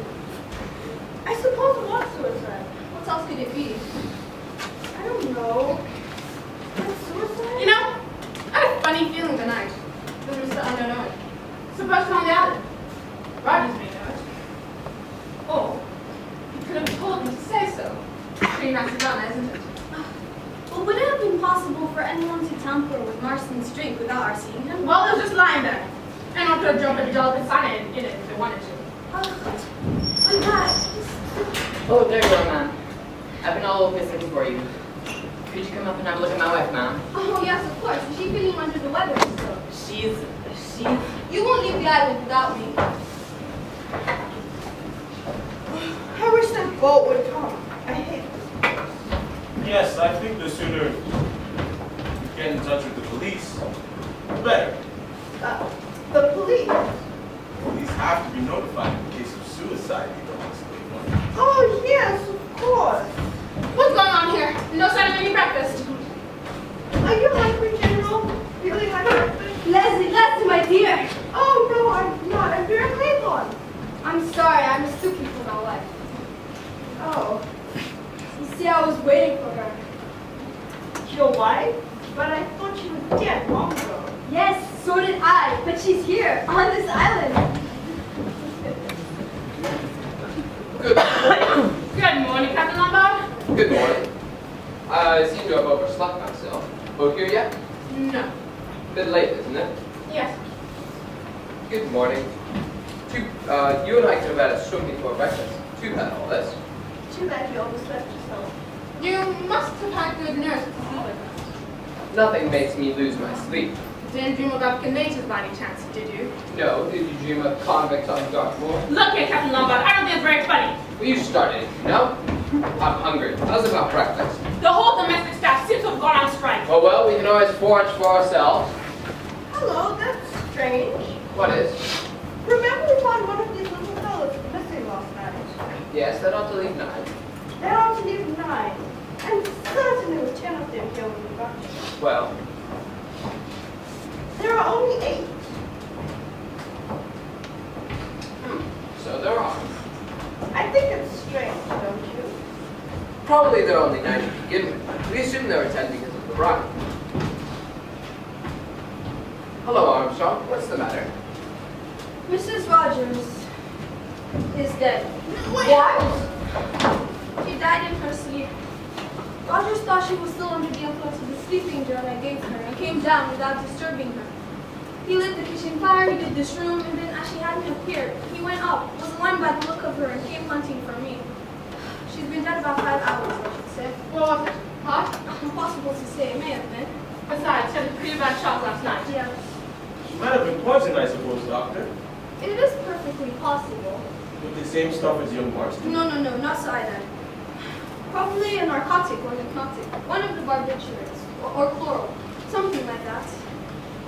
pretty nasty drama, isn't it? Well, would it have been possible for anyone to tamper with Marston's drink without our seeing him? Well, it was just lying there. Anyone could have dropped a dull banana in it if they wanted to. But that... Oh, there you are, ma'am. I've been all over this looking for you. Could you come up and have a look at my wife, ma'am? Oh, yes, of course. Is she feeling under the weather still? She's... You won't leave the island without me. I wish that boat would come. I hate this. Yes, I think the sooner you get in touch with the police, the better. The police? Police have to be notified in case of suicide, you know, Miss Clayton. Oh, yes, of course. What's going on here? No sign of any breakfast. Are you hungry, General? Really hungry? Leslie, my dear. Oh, no, I'm not. I'm very Claiborne. I'm sorry, I mistook you for my wife. Oh, You see, I was waiting for her. your wife? But I thought she was dead long ago. Yes, so did I, but she's here, on this island. Good morning. Good morning, Captain Lombard. Good morning. I seem to have overslept myself. Boat here yet? No. Bit late, isn't it? Yes. Good morning. You and I could have had a swim before breakfast. Too bad all this. Too bad you overslept yourself. You must have had good nurses to sleep with us. Nothing makes me lose my sleep. Didn't dream of African natives by any chance, did you? No, did you dream of convicts on Dartmoor? Look here, Captain Lombard, I don't think it's very funny. Well, you started it, you know? I'm hungry. How's about breakfast? The whole domestic staff seems to have gone on strike. Oh, well, we can always forage for ourselves. Hello, that's strange. What is? Remember we found one of these little fellows missing last night? Yes, that ought to leave 9. That ought to leave 9. I'm certain there were 10 of them here when we got here. Well, There are only 8. so there are. I think it's strange, don't you? Probably there are only 9 to begin with. We assume there were 10 because of the brine. Hello, Armstrong. What's the matter? Mrs. Rogers is dead. What? She died in her sleep. Rogers thought she was still under the influence of the sleeping drug I gave her and came down without disturbing her. He lit the kitchen fire, he did this room, and then as she hadn't appeared, he went up, was alarmed by the look of her, and came hunting for me. She's been dead about 5 hours, I should say. What was it? Hot? Impossible to say, it may have been. Besides, she had a pretty bad shock last night. Yeah. Might have been poison, I suppose, Doctor. It is perfectly possible. With the same stuff as young Marston. No, not cyanide. Probably a narcotic or hypnotic. One of the barbiturates. Or chloral. Something like that.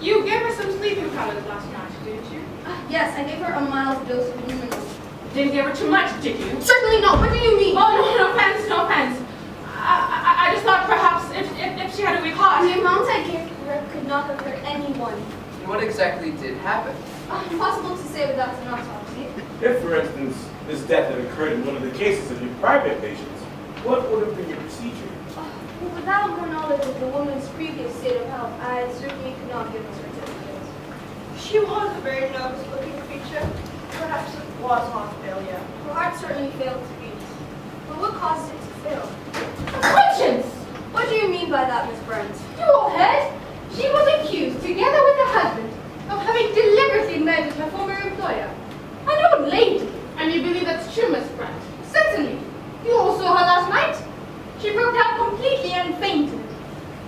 You gave her some sleeping powders last night, didn't you? Yes, I gave her a mild dose of luminol. Didn't give her too much, did you? Certainly not. What do you mean? Oh, no offense, no offense. I just thought perhaps if she had a weak heart. The amount I gave her could not have hurt anyone. And what exactly did happen? Impossible to say without an autopsy. If, for instance, this death had occurred in one of the cases of your private patients, what would have been your procedure? Without her knowledge of the woman's previous state of health, I certainly could not give a certificate. She was a very nervous-looking creature. Perhaps it was heart failure. Her heart certainly failed to beat. But what caused it to fail? Conscience! What do you mean by that, Miss Brent? You all heard? She was accused, together with her husband, of having deliberately murdered her former employer. An old lady. And you believe that's true, Miss Brent? Certainly. You all saw her last night. She broke down completely and fainted.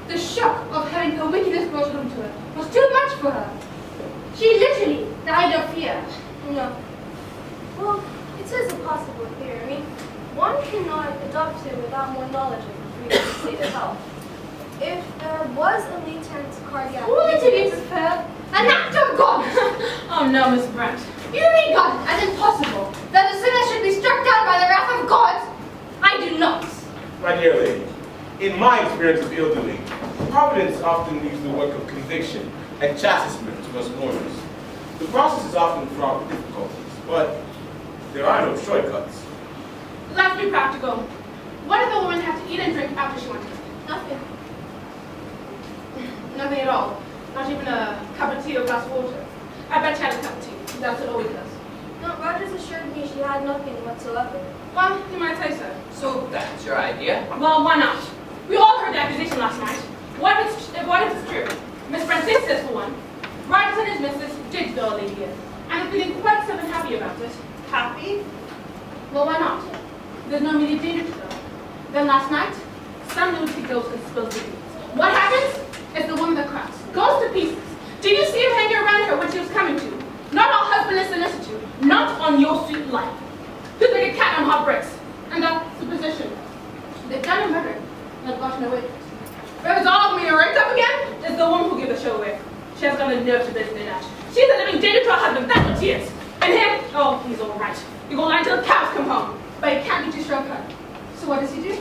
The shock of having her wickedness brought home to her was too much for her. She literally died of fear. No. Well, it is a possible theory. One cannot adopt it without more knowledge of the previous state of health. If there was a latent cardiac Would it be preferred? An act of God! Oh no, Miss Brent. You regard it as impossible that a sinner should be struck down by the wrath of God? I do not. My dear lady, in my experience of ill-doing, Providence often leaves the work of conviction and chastisement to us mourners. The process is often fraught with difficulties, but there are no shortcuts. Let's be practical. What did the woman have to eat and drink after she went to bed? Nothing. Nothing at all. Not even a cup of tea or a glass of water. I bet she had a cup of tea. That's what always does. No, Rogers assured me she had nothing whatsoever. Well, you might say so. So that's your idea? Well, why not? We all heard the accusation last night. What if it's true? Miss Francis says for one. Rogers and his missus did go a lady in, and are feeling quite so happy about it. Happy? Well, why not? There's no immediate danger to them. Then last night, some lunatic goes and spills the beans. What happens? It's the woman that cracks, goes to pieces. Did you see him hanging around her when she was coming to? Not all husband solicitude, not on your sweet life. He's like a cat on hot bricks, and that's the position. They've done a murder, and have gotten away with it. Whereas all being raked up again is the woman who gave the show away. She has got the nerve to business in that. She's a living danger to her husband, that's what she is. And him, oh, he's all right. He will lie till the cows come home, but he can't be too sure of her. So what does he do?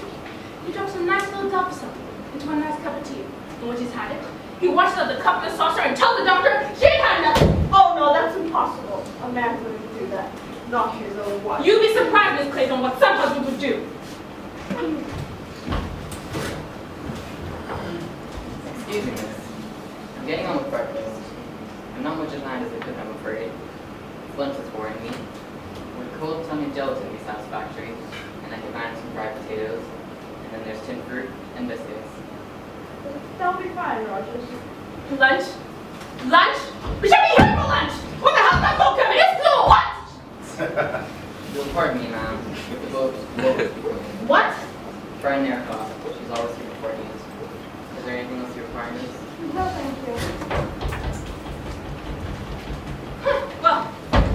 He drops a nice little drop of something into a nice cup of tea. And when she's had it, he washes up the cup in the saucer and tells the doctor she ain't had nothing. Oh no, that's impossible. A man wouldn't do that. Not his own wife. You'd be surprised, Miss Clayton, what some husbands would do. Excuse me, miss. I'm getting on with breakfast. I'm not much as land as I cook, I'm afraid. Lunch is boring me. Would cold tongue and gelatin be satisfactory? And I can manage some fried potatoes. And then there's tinned fruit and biscuits. That'll be fine, Rogers. Lunch? Lunch? We should be here for lunch! What the hell's that boat coming? It's blue! What? You'll pardon me, ma'am, but the boat will be coming. What? Brian Narcoff. She's always here before news. Is there anything else you require, miss? No, thank you. Well,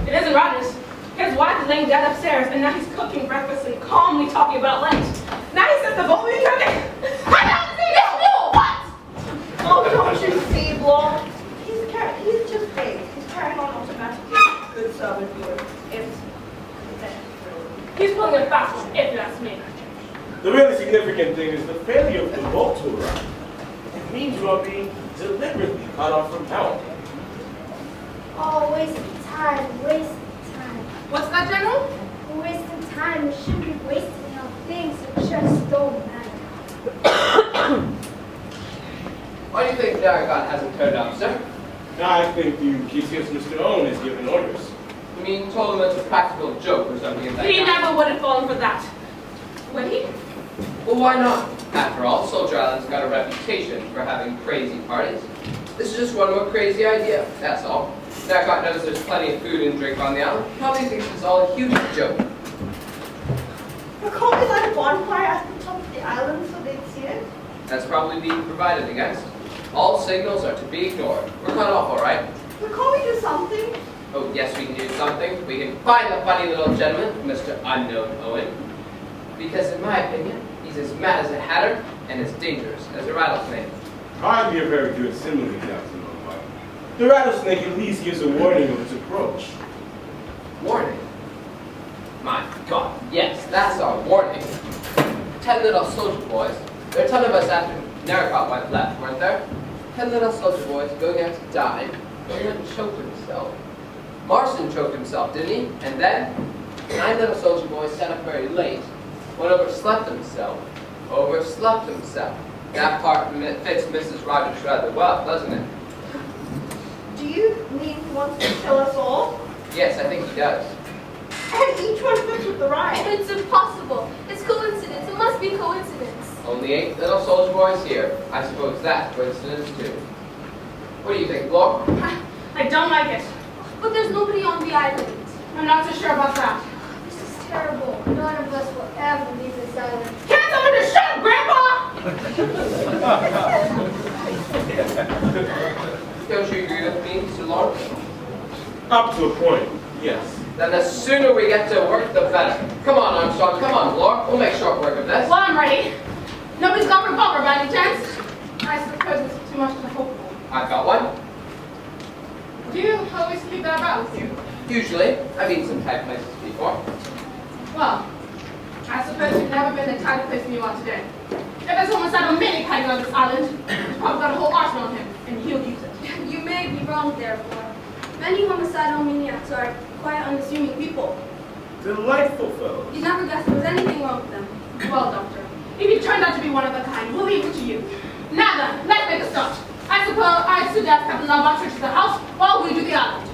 it isn't Rogers. His wife is laying dead upstairs, and now he's cooking breakfast and calmly talking about lunch. Now he says the boat will be cooking. I don't see this new! What? Oh, don't you see, Blanc? He's just big. He's carrying on automatically. Good servant would. It's He's pulling a fast one, if you ask me. The really significant thing is the failure of the boat to arrive. It means you are being deliberately cut off from help. Oh, wasting time, wasting time. What's that, General? We're wasting time. We shouldn't be wasting on things that just don't matter. Why do you think Dargon hasn't turned up, sir? I think the QTS Mr. Owen has given orders. You mean told him it's a practical joke or something of that He kind? never would have fallen for that. Would he? Well, why not? After all, Soldier Island's got a reputation for having crazy parties. This is just one more crazy idea, that's all. Dargon knows there's plenty of food and drink on the island. Probably thinks it's all a huge joke. But can't we light a bonfire at the top of the island so they'd see it? That's probably being provided against. All signals are to be ignored. We're cut off, all right? But can't we do something? Oh, yes, we can do something. We can find the funny little gentleman, Mr. Unknown Owen. Because in my opinion, he's as mad as a hatter and as dangerous as a rattlesnake. Hardly a very good simile, Captain Lombard. The rattlesnake at least gives a warning of its approach. Warning? My God, yes, that's our warning. 10 little soldier boys. There are 10 of us after Narracott went left, weren't there? 10 little soldier boys going out to die. One choked himself. Marston choked himself, didn't he? And then 9 little soldier boys sat up very late. One overslept himself. Overslept himself. That part fits Mrs. Rogers rather well, doesn't it? Do you mean he wants to kill us all? Yes, I think he does. And each one fits with the rhyme. It's impossible. It's coincidence. It must be coincidence. Only 8 little soldier boys here. I suppose that's coincidence too. What do you think, Laura? I don't like it. But there's nobody on the island. I'm not so sure about that. This is terrible. None of us will ever leave this island. Can't someone just shut up, Grandpa? Don't you agree with me, Sir Lawrence? Up to a point, yes. Then the sooner we get to work, the better. Come on, Armstrong, come on, Laura. We'll make short work of this. Well, I'm ready. Nobody's got a revolver by any chance? I suppose it's too much to hope for. I've got one. Do you always keep that about with you? Usually. I've been some tight places before. Well, I suppose you've never been in a tighter place than you are today. If there's homicidal maniac hiding on this island, he's probably got a whole arsenal on him, and he'll use it. You may be wrong there, boy. Many homicidal maniacs are quite unassuming people. Delightful fellows. You never guessed there was anything wrong with them. Well, Doctor, if you turned out to be one of the kind, we'll leave it to you. Now then, let's make a start. I suppose I suggest Captain Lombard searches the house while we do the island.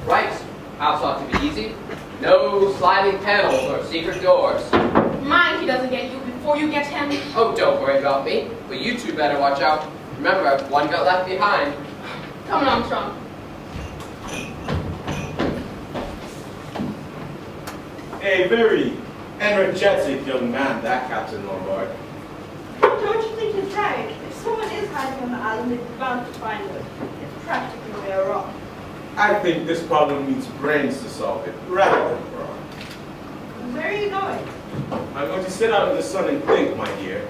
Right. House ought to be easy. No sliding panels or secret doors. Mind he doesn't get you before you get him. Oh, don't worry about me. But you two better watch out. Remember, one got left behind. Come on, Armstrong. A very energetic young man, that Captain Lombard. Don't you think he's right? If someone is hiding on the island, they're bound to find us. It's practically their own. I think this problem needs brains to solve it, rather than brawn. Where are you going? I'm going to sit out in the sun and think, my dear.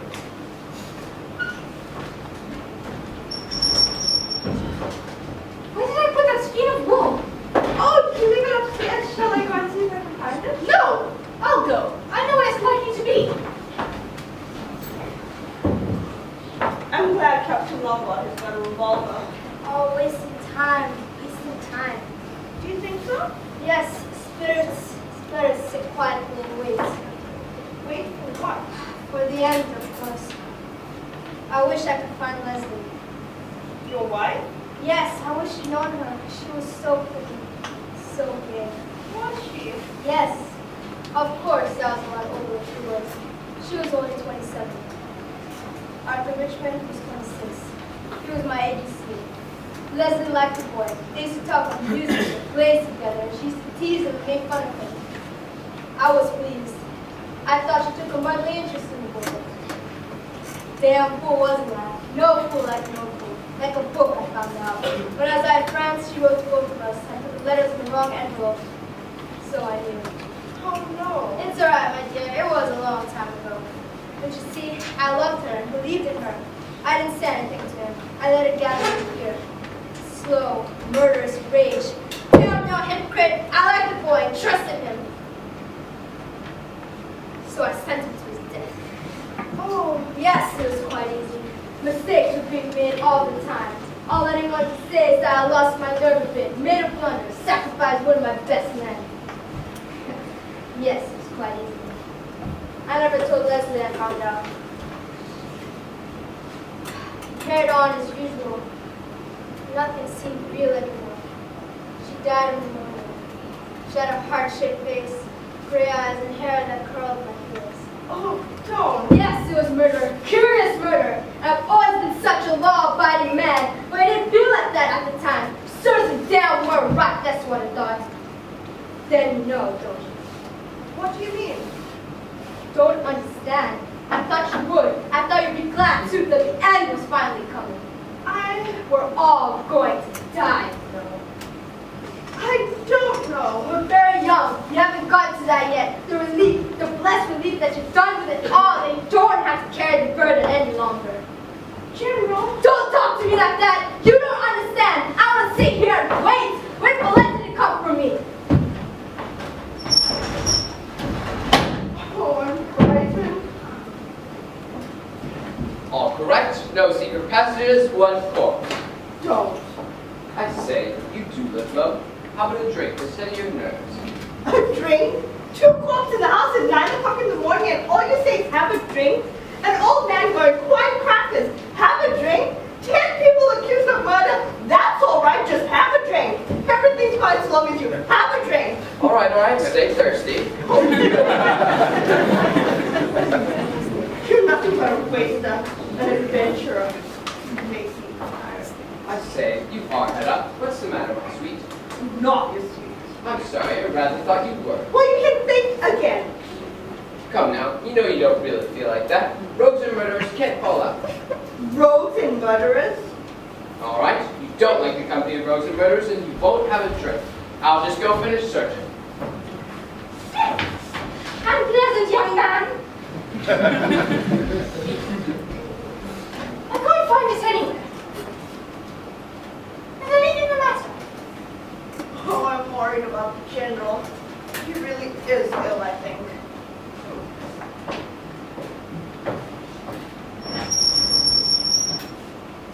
Where did I put that skein of wool? Oh, did you leave it upstairs? Shall I go and see if I can find it? No! I'll go. I know where it's likely to be. I'm glad Captain Lombard has got a revolver. Oh, wasting time. Wasting time. Do you think so? Yes, spirits. Spirits sit quietly and wait. Wait for what? For the end, of course. I wish I could find Leslie. Your wife? Yes, I wish you'd known her. She was so pretty. So gay. Was she? Yes. Of course, I was a lot older than she was. She was only 27. Arthur Richmond was 26. He was my ABC. Leslie liked the boy. They used to talk about music and plays together, and she used to tease him and make fun of him. I was pleased. I thought she took a motherly interest in the boy. Damn fool, wasn't I? No fool like no fool. Like a book, I found out. But as I had friends, she wrote to both of us. I put the letters in the wrong envelope. So I knew. Oh no. It's alright, my dear. It was a long time ago. But you see, I loved her and believed in her. I didn't say anything to him. I let it gather in fear. Slow, murderous rage. Damn, no hypocrite. I liked the boy and trusted him. So I sent him to his death. Oh, yes, it was quite easy. Mistakes were being made all the time. All anyone could say is that I lost my nerve a bit, made a blunder, sacrificed one of my best men. Yes, it was quite easy. I never told Leslie I found out. Carried on as usual. Nothing seemed real anymore. She died in the morning. She had a heart-shaped face, gray eyes, and hair that curled like heels. Oh, don't. Yes, it was murder. Curious murder. And I've always been such a law-abiding man, but I didn't feel like that at the time. Serves a damn more right, that's what I thought. Then you know, don't you? What do you mean? Don't understand. I thought you would. I thought you'd be glad too that the end was finally coming. We're all going to die, you know. I don't know. We're very young. You haven't gotten to that yet. The relief, the blessed relief that you've done with it all, that you don't have to carry the burden any longer. General. Don't talk to me like that. You don't understand. I want to sit here and wait for Leslie to come for me. Oh, I'm frightened. All correct. No secret passages. One corpse. Don't. I say, you do live low. How about a drink to steady your nerves? A drink? 2 corpses in the house at 9 o'clock in the morning and all you say is have a drink? An old man going, quiet crackers, have a drink? 10 people accused of murder? That's all right, just have a drink. Everything's fine as long as you have a drink. All right, stay thirsty. You're nothing but a waster, an adventurer. Makes me tired. I say, you are head up. What's the matter, my sweet? Not your sweet. I'm sorry, I rather thought you were. Well, you can think again. Come now, you know you don't really feel like that. Rogues and murderers can't fall out. Rogues and murderers? All right, you don't like the company of rogues and murderers, and you won't have a drink. I'll just go finish searching. Unpleasant young man. I can't find this anywhere. Is anything the matter? Oh, I'm worried about the general. He really is ill, I think.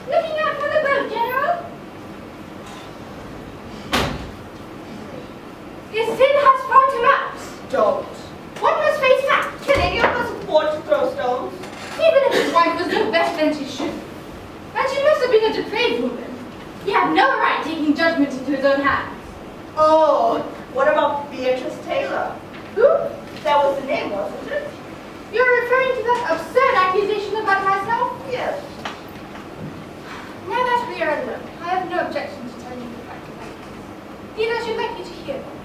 Looking out for the boat, General. His sin has found him out. Don't. What must face fact? Can any of us afford to throw stones? Even if his wife was no better than she should. And she must have been a depraved woman. He had no right taking judgment into his own hands. Oh, What about Beatrice Taylor? Who? That was the name, wasn't it? You're referring to that absurd accusation about myself? Yes. Now that we are alone, I have no objection to telling you the fact of my case. Neither should like you to hear them.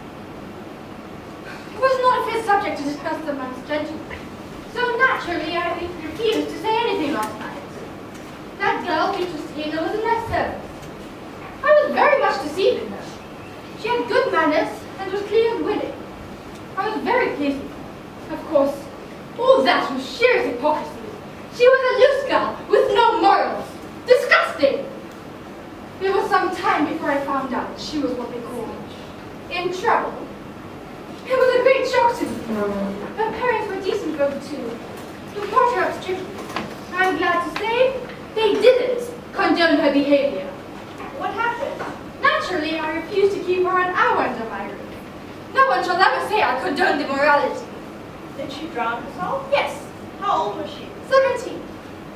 It was not a fit subject to discuss amongst gentlemen, so naturally I refused to say anything last night. That girl, Beatrice Taylor, was in my service. I was very much deceived in her. She had good manners and was clean and winning. I was very pleased with her. Of course, all that was sheer hypocrisy. She was a loose girl with no morals. Disgusting! It was some time before I found out that she was what they call in trouble. It was a great shock to me. Her parents were decent folk too, who brought her up strictly. I'm glad to say they didn't condone her behavior. What happened? Naturally, I refused to keep her an hour under my roof. No one shall ever say I condoned immorality. Did she drown herself? Yes, How old was she? 17.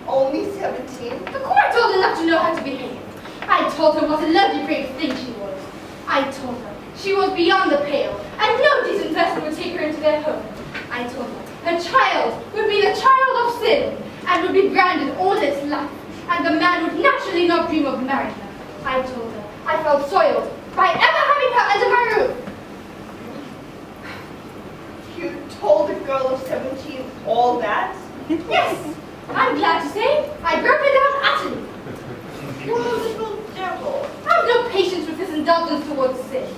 Only 17? The court old enough to know how to behave. I told her what a lovely brave thing she was. I told her she was beyond the pale, and no decent person would take her into their home. I told her her child would be the child of sin, and would be branded all its life, and the man would naturally not dream of marrying her. I told her I felt soiled by ever having her under my roof. You told a girl of 17 all that? Yes, I'm glad to say I broke her down utterly. You're a little devil. I have no patience with his indulgence towards sin.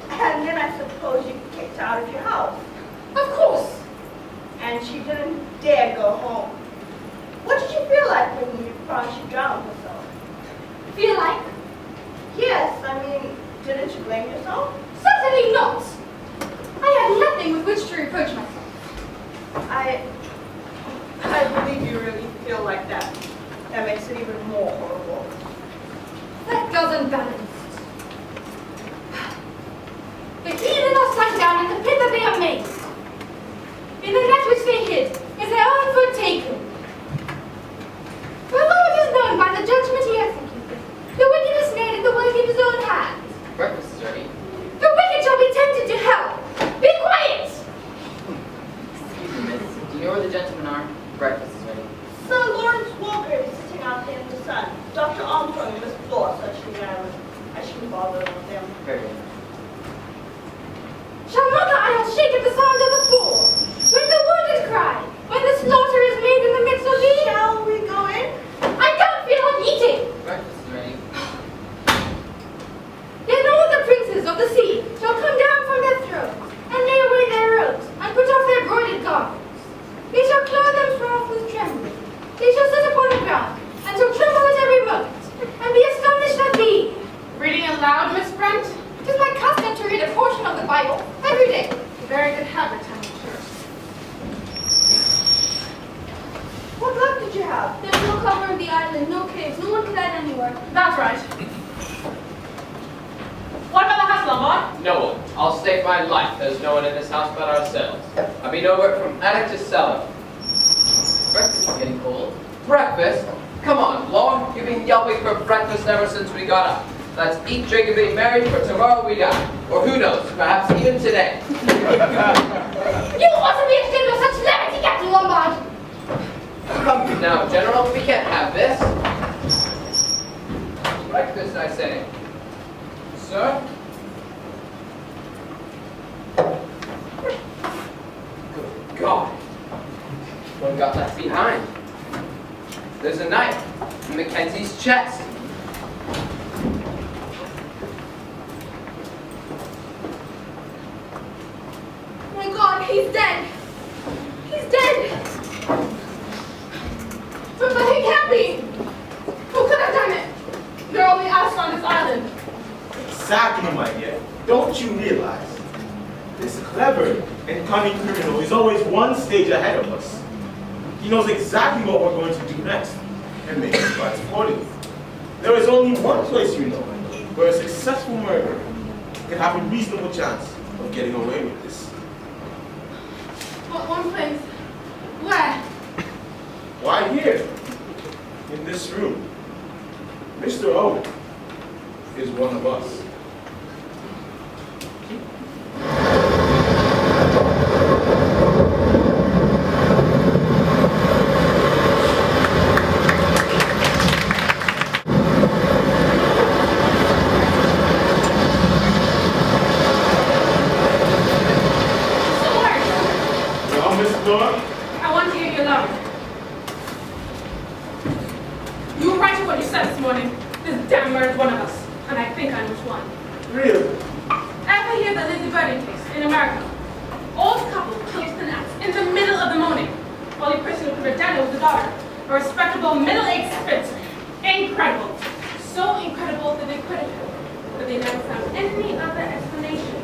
And then I suppose you kicked her out of your house. Of course. And she didn't dare go home. What did you feel like when you found she drowned herself? Feel like? Yes, I mean, didn't you blame yourself? Certainly not. I had nothing with which to reproach myself. I believe you really feel like that. That makes it even more horrible. That girl's unbalanced. The heathen are sunk down in the pit that they have made. In the net which they hid is their own foot taken. Well, Lord is known by the judgment he executed. The wicked is snared in the work of his own hand. Breakfast is ready. The wicked shall be tempted to hell. Be quiet! Excuse me, miss. Do you know where the gentlemen are? Breakfast is ready. Sir Lawrence Wargrave is sitting out there in the sun. Dr. Armstrong and Miss Floor searching the island. I shouldn't bother with them. Very good. Shall not the isle shake at the sound of the fall? When the wounded cry, when the slaughter is made in the midst of thee? Shall we go in? I don't feel like eating! Breakfast is ready. Then all the princes of the sea shall come down from their thrones, and lay away their robes, and put off their broidered garments. They shall clothe themselves with trembling. They shall sit upon the ground, and shall tremble at every moment, and be astonished at thee. Reading aloud, Miss Brent? It is my custom to read a portion of the Bible every day. Very good habit, I'm sure. What luck did you have? There's no cover in the island, no caves, no one can hide anywhere. That's right. What about the house, Lombard? No one. I'll stake my life there's no one in this house but ourselves. I've been over it from attic to cellar. Breakfast is getting cold. Breakfast? Come on, Lord. You've been yelping for breakfast ever since we got up. Let's eat, drink, and be merry, for tomorrow we die. Or who knows, perhaps even today. You ought to be ashamed of such levity, Captain Lombard! Come now, General, we can't have this. Breakfast, I say. Sir? Good God. One got left behind. There's a knife in Mackenzie's chest. My God, he's dead! He's dead! But he can't be! Who could have done it? There are only us on this island. Exactly, my dear. Don't you realize this clever and cunning criminal is always one stage ahead of us? He knows exactly what we're going to do next and makes his plans accordingly. There is only one place, you know, where a successful murderer can have a reasonable chance of getting away with this. What one place? Where? Why here? In this room. Mr. Owen is one of us. Lord? I want to hear you alone. You were right in what you said this morning. This damn murdered one of us, and I think I know which one. Really? Ever hear the Lizzie Burden case in America? Old couple killed with an axe in the middle of the morning. Only person who could have done it was the daughter, a respectable middle-aged spinster. Incredible. So incredible that they credited her, but they never found any other explanation.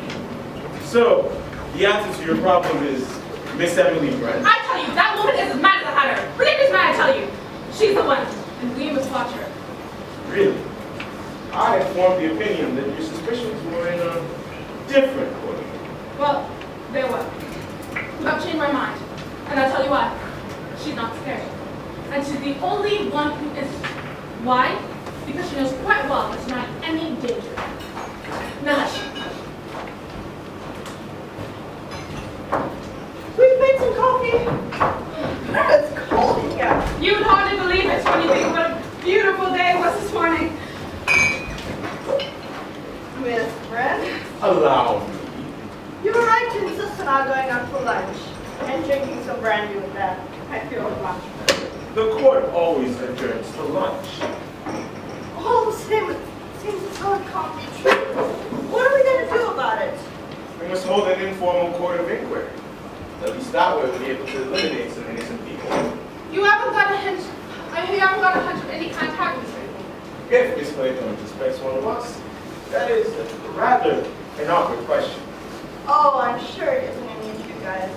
So, the answer to your problem is Miss Emily Brent. I tell you, that woman is as mad as a hatter. Believe this man, I tell you. She's the one, and we must watch her. Really? I had formed the opinion that your suspicions were in a different order. Well, they were. But I've changed my mind, and I'll tell you why. She's not scared. And she's the only one who isn't. Why? Because she knows quite well that she's not in any danger. Now hush. We've made some coffee. It's cold in here. You'd hardly believe it when you think what a beautiful day it was this morning. Miss Brent, Allow me. you were right to insist on our going out for lunch and drinking some brandy with that. I feel much better. The court always adjourns to lunch. All the same, it seems as though it can't be true. What are we going to do about it? We must hold an informal court of inquiry. At least that way we'll be able to eliminate some innocent people. You haven't got a hint. You haven't got a hunch of any antagonism. If Miss Claythorne suspects one of us, that is rather an awkward question. Oh, I'm sure it isn't any of you guys.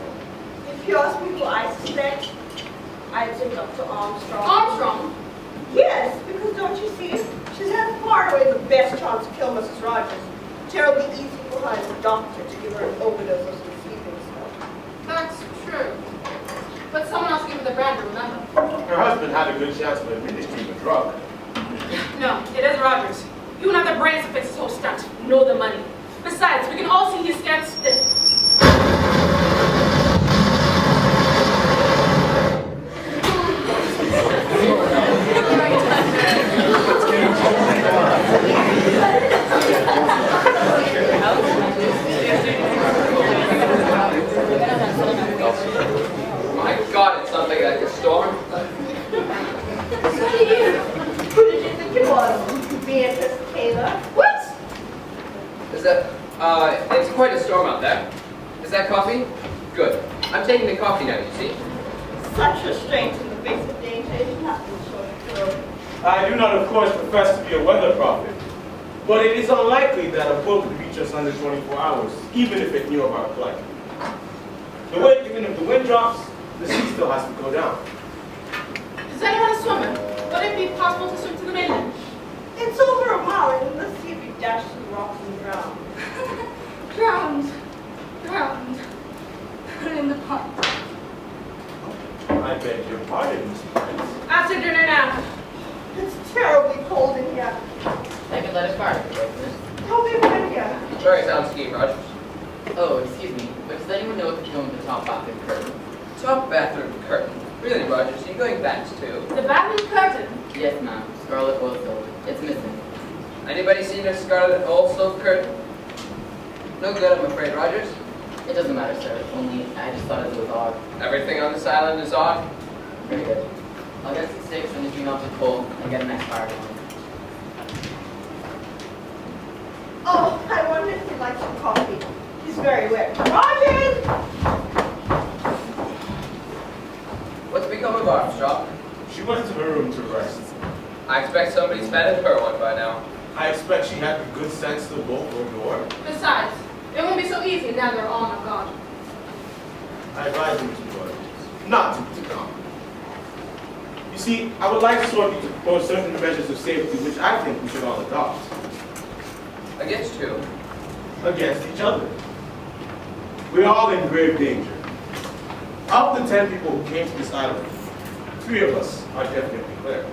If you ask me who I suspect, I'd say Dr. Armstrong. Armstrong? Yes, because don't you see? She's had far and away the best chance to kill Mrs. Rogers. Terribly easy for her as a doctor to give her an overdose of some sleeping stuff. That's true. But someone else gave her the brand, remember? Her husband had a good chance of administering the drug. No, it is Rogers. You don't have the brains to fix this whole stunt, nor the money. Besides, we can all see he's scared stiff. My God, it's something like a storm. Who did you think it was? Beatrice Taylor? What? Is that, it's quite a storm out there. Is that coffee? Good. I'm taking the coffee now, you see. Such restraint in the face of danger is nothing short of heroic. I do not, of course, profess to be a weather prophet, but it is unlikely that a boat would reach us under 24 hours, even if it knew of our plight. Even if the wind drops, the sea still has to go down. Is anyone a swimmer? Would it be possible to swim to the mainland? It's over a mile, and in the sea we dash through the rocks and drown. Drowned in the pond. I beg your pardon, Miss Prince. After dinner now. It's terribly cold in here. I can let us fire. Tell me when here. Very sound scheme, Rogers. Oh, excuse me, but does anyone know what to do with the top bathroom curtain? Top bathroom curtain. Really, Rogers, are you going back too? The bathroom curtain. Yes, ma'am. Scarlet oil silk. It's missing. Anybody seen a scarlet oil silk curtain? No good, I'm afraid, Rogers. It doesn't matter, sir. Only I just thought it was odd. Everything on this island is odd. Very good. I'll get some sticks and just bring off the coal and get a nice fire going. Oh, I wonder if he'd like some coffee. He's very wet. Rogers! What's become of Armstrong? She went to her room to rest. I expect somebody's bedded her one by now. I expect she had the good sense to bolt her door. Besides, it won't be so easy now they're all on guard. I advise you, Mr. Roy, not to come. You see, I would like sort of to propose certain measures of safety which I think we should all adopt. Against who? Against each other. We're all in grave danger. Of the 10 people who came to this island, 3 of us are definitely clear.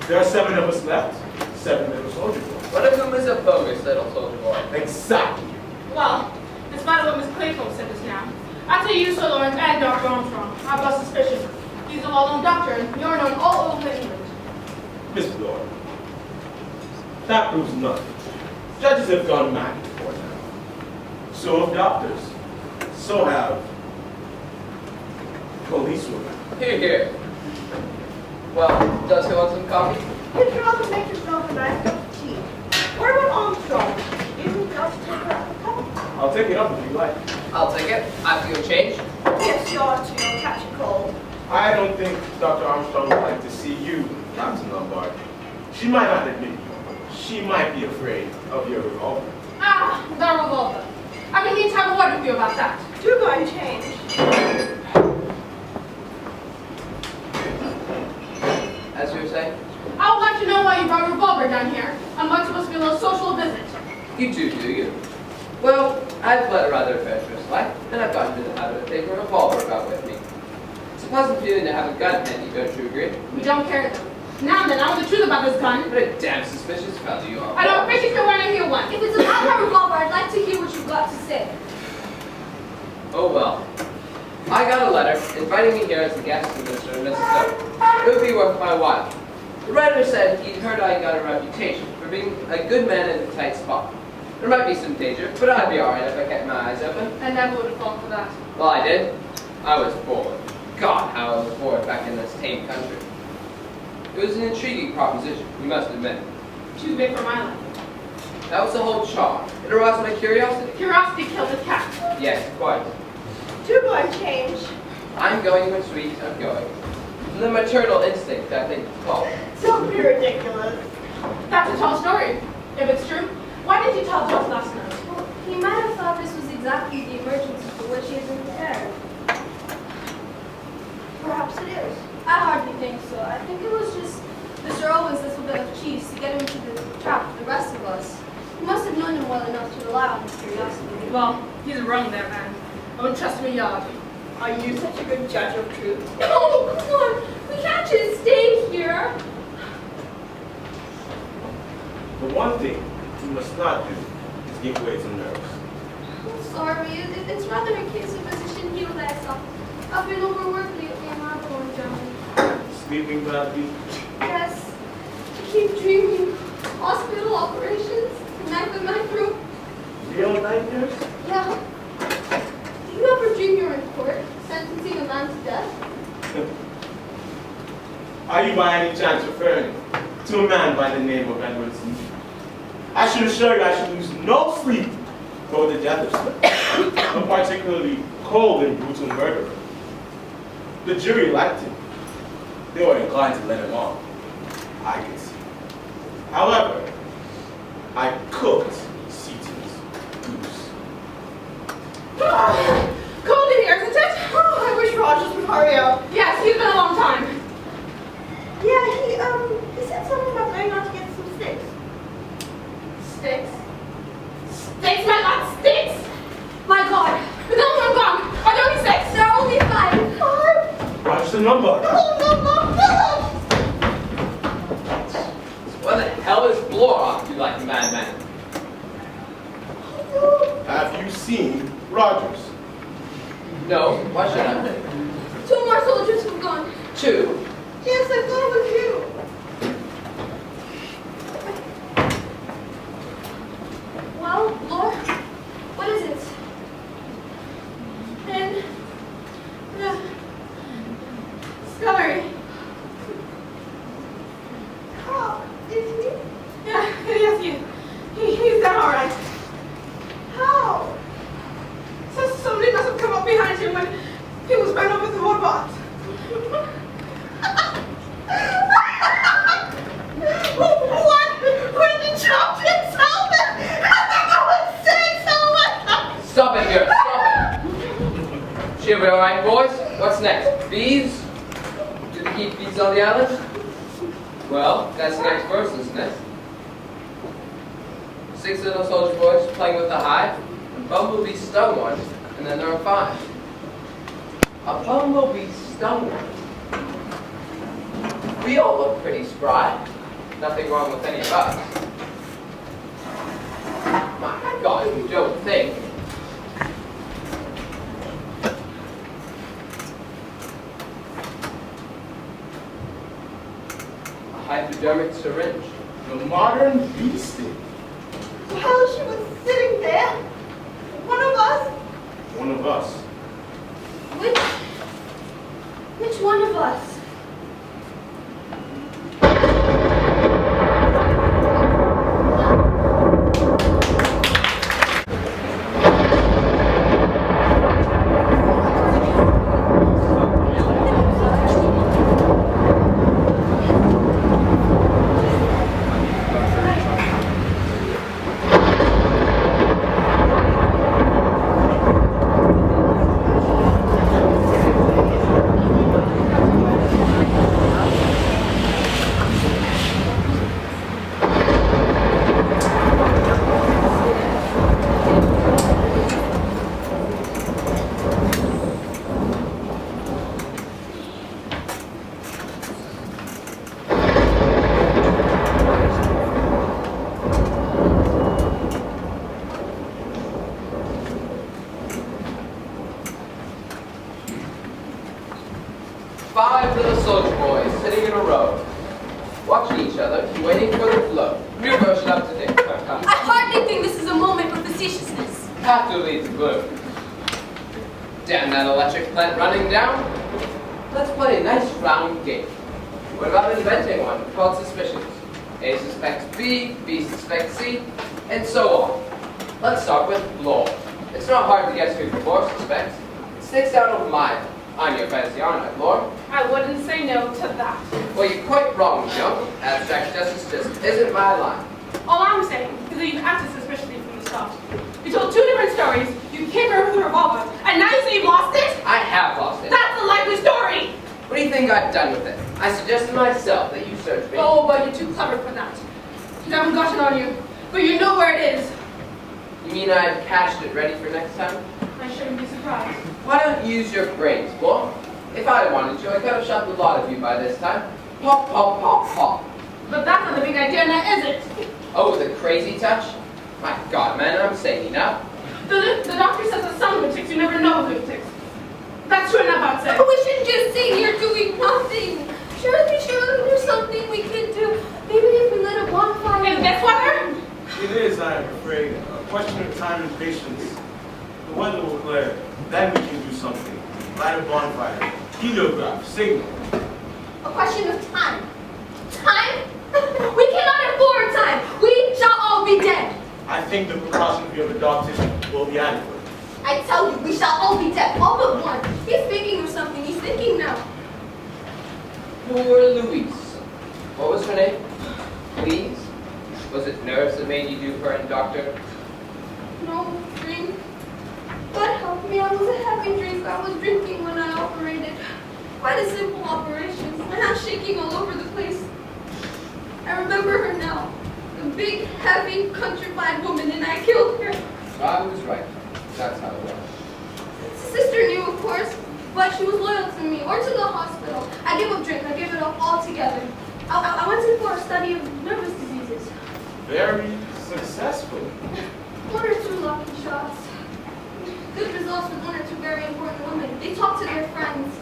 There are 7 of us left, 7 little soldier boys. One of whom is a bogus little soldier boy. Exactly. Well, in spite of what Miss Claythorne said just now, after you, Sir Lawrence, and Dr. Armstrong, I've got suspicion. He's a well-known doctor, and you're known all over England. Mr. Lord, that proves nothing. Judges have gone mad before now. So have doctors. So have policewoman. Here, here. Well, does he want some coffee? You'd rather make yourself a nice cup of tea. What about Armstrong? Isn't just take her up a cup? I'll take it up if you like. I'll take it. I feel changed. Yes, you ought to. You'll catch a cold. I don't think Dr. Armstrong would like to see you, Captain Lombard. She might not admit you. She might be afraid of your revolver. Ah, the revolver. I mean, need to have a word with you about that. Do go and change. As you were saying? I would like to know why you brought a revolver down here. I'm going supposed to be a little social visit. You do you? Well, I've led a rather adventurous life, and I've gotten into the habit of taking a revolver about with me. It's a pleasant feeling to have a gun handy, don't you agree? We don't care though. Now then, I know the truth about this gun. What a damn suspicious fellow you are. I don't think you want to hear one. If it's about my revolver, I'd like to hear what you've got to say. Oh well. I got a letter inviting me here as a guest of Mr. and Mrs. Doe. It would be worth my while. The writer said he'd heard I got a reputation for being a good man in a tight spot. There might be some danger, but I'd be alright if I kept my eyes open. I never would have fallen for that. Well, I did. I was bored. God, how I was bored back in this tame country. It was an intriguing proposition, you must admit. Too big for my life. That was the whole charm. It aroused my curiosity. Curiosity killed the cat. Yes, quite. Do go and change. I'm going when sweet, I'm going. The maternal instinct, I think it's called. Don't be ridiculous. That's a tall story. If it's true, why didn't you tell George last night? Well, he might have thought this was exactly the emergency for which he isn't prepared. Perhaps it is. I hardly think so. I think it was just Mr. Owen's little bit of cheese to get him into the trap with the rest of us. He must have known him well enough to rely on his curiosity. Well, he's wrong there, man. I wouldn't trust me, yard. Are you such a good judge of truth? No, come on. We can't just stay here. The one thing you must not do is give way to nerves. I'm sorry. It's rather a case of physician heal thyself. I've been overworked lately and I'm going down. Sleeping badly. Yes. I keep dreaming. Hospital operations. Knife in my throat. Real nightmares? Yeah. Do you ever dream you're in court, sentencing a man to death? Are you by any chance referring to a man by the name of Edward Smith? I should assure you I should lose no sleep over the death of Smith, a particularly cold and brutal murderer. The jury liked him. They were inclined to let him off. I can see. However, I cooked Seaton's goose. Cold in here, isn't it? Oh, I wish Rogers would hurry up. Yes, he's been a long time. Yeah, he said something about going out to get some sticks. Sticks? Sticks, my God, sticks! My God. The number I'm gone. Are there only six? There are only 5. 5? Watch the number. What the hell is blow off, you like a madman? Have you seen Rogers? No, why should I? 2 more soldiers have gone. 2. Yes, I thought it was you. Well, Lord, what is it? In the scullery. Oh, is he? Yeah, yes, he's done all right. How? So somebody must have come up behind him when he was run over the robot. What? When he chopped himself and I was saying so much. Stop it here, stop it! She'll be alright, boys. What's next? Bees? Do they keep bees on the island? Well, that's the next verse, isn't it? 6 little soldier boys playing with a hive, and bumblebee stung one, and then there are 5. A bumblebee stung one. We all look pretty spry. Nothing wrong with any of us. My God, you don't think. A hypodermic syringe. The modern bee stick. While she was sitting there, one of us. One of us. Which Which one of us? Five little soldier boys sitting in a row, watching each other, waiting for the flow. New version up to date. I hardly think this is a moment for facetiousness. Have to lead to gloom. Damn that electric plant running down. Let's play a nice round game. What about inventing one called suspicions? A suspects B, B suspects C, and so on. Let's start with lore. It's not hard to guess who the lore suspects. It sticks out a mile. I'm your fancy honor, Lord. I wouldn't say no to that. Well, you're quite wrong, Joe. Abstract justice just isn't my line. All I'm saying is that you've acted suspiciously from the start. You told two different stories, you came here with a revolver, and now you say you've lost it? I have lost it. That's a likely story! What do you think I've done with it? I suggested myself that you search me. Oh, but you're too clever for that. You haven't got it on you, but you know where it is. You mean I've cached it ready for next time? I shouldn't be surprised. Why don't you use your brains, boy? If I wanted to, I could have shot the lot of you by this time. Pop, pop, pop, pop. But that's not the big idea now, is it? Oh, the crazy touch? My God, man, I'm saying enough. The doctor says that some lunatics you never know lunatics. That's true enough, I'd say. We shouldn't just sit here doing nothing. Surely there's something we can do. Maybe if we lit a bonfire. In this weather? It is, I am afraid, a question of time and patience. The weather will clear, then we can do something. Light a bonfire, heliograph, signal. A question of time. Time? We cannot afford time. We shall all be dead. I think the precautions we have adopted will be adequate. I tell you, we shall all be dead. All but one. He's thinking of something. He's thinking now. Poor Louise. What was her name? Please? Was it nerves that made you do her and doctor? No drink. God help me, I wasn't having drinks. I was drinking when I operated. Quite a simple operation. My hand's shaking all over the place. I remember her now. A big, heavy, countrified woman, and I killed her. I was right. That's how it was. Sister knew, of course, but she was loyal to me or to the hospital. I gave up drink. I gave it up altogether. I went in for a study of nervous diseases. Very successful. 1 or 2 lucky shots. Good results with 1 or 2 very important women. They talk to their friends.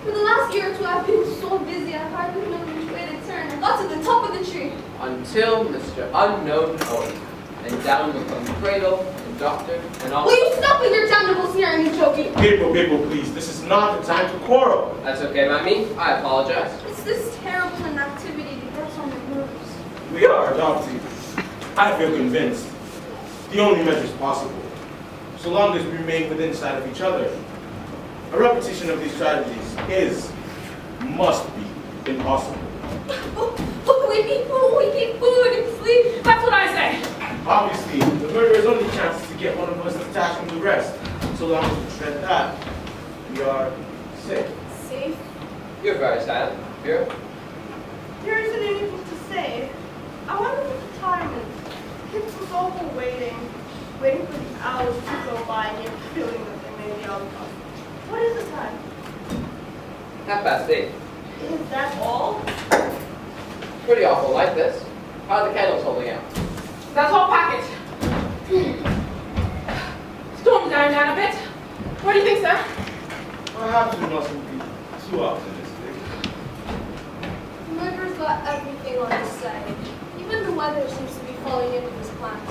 For the last year or 2, I've been so busy, I hardly know which way to turn. I got to the top of the tree. Until Mr. Unknown Owen. And down will come Cradle, and Doctor, and all. Will you stop with your damnable sneering and joking? People, please, this is not the time to quarrel. That's okay by me. I apologize. It's this terrible inactivity that gets on my nerves. We are adoptees. I feel convinced. The only measures possible, so long as we remain within sight of each other. A repetition of these tragedies must be impossible. We need food and sleep. That's what I say. Obviously, the murderer's only chance is to get one of us detached from the rest. So long as we tread that, we are safe. Safe? You're very silent. Here. There isn't anything to say. I wonder what the time is. Kids was awful waiting for the hours to go by and yet feeling that they may be out of time. What is the time? 8:30. Is that all? Pretty awful like this. How are the candles holding out? That's all packet. Storm's dying down a bit. What do you think, sir? Perhaps we mustn't be too optimistic. The murderer's got everything on his side. Even the weather seems to be falling into his plans.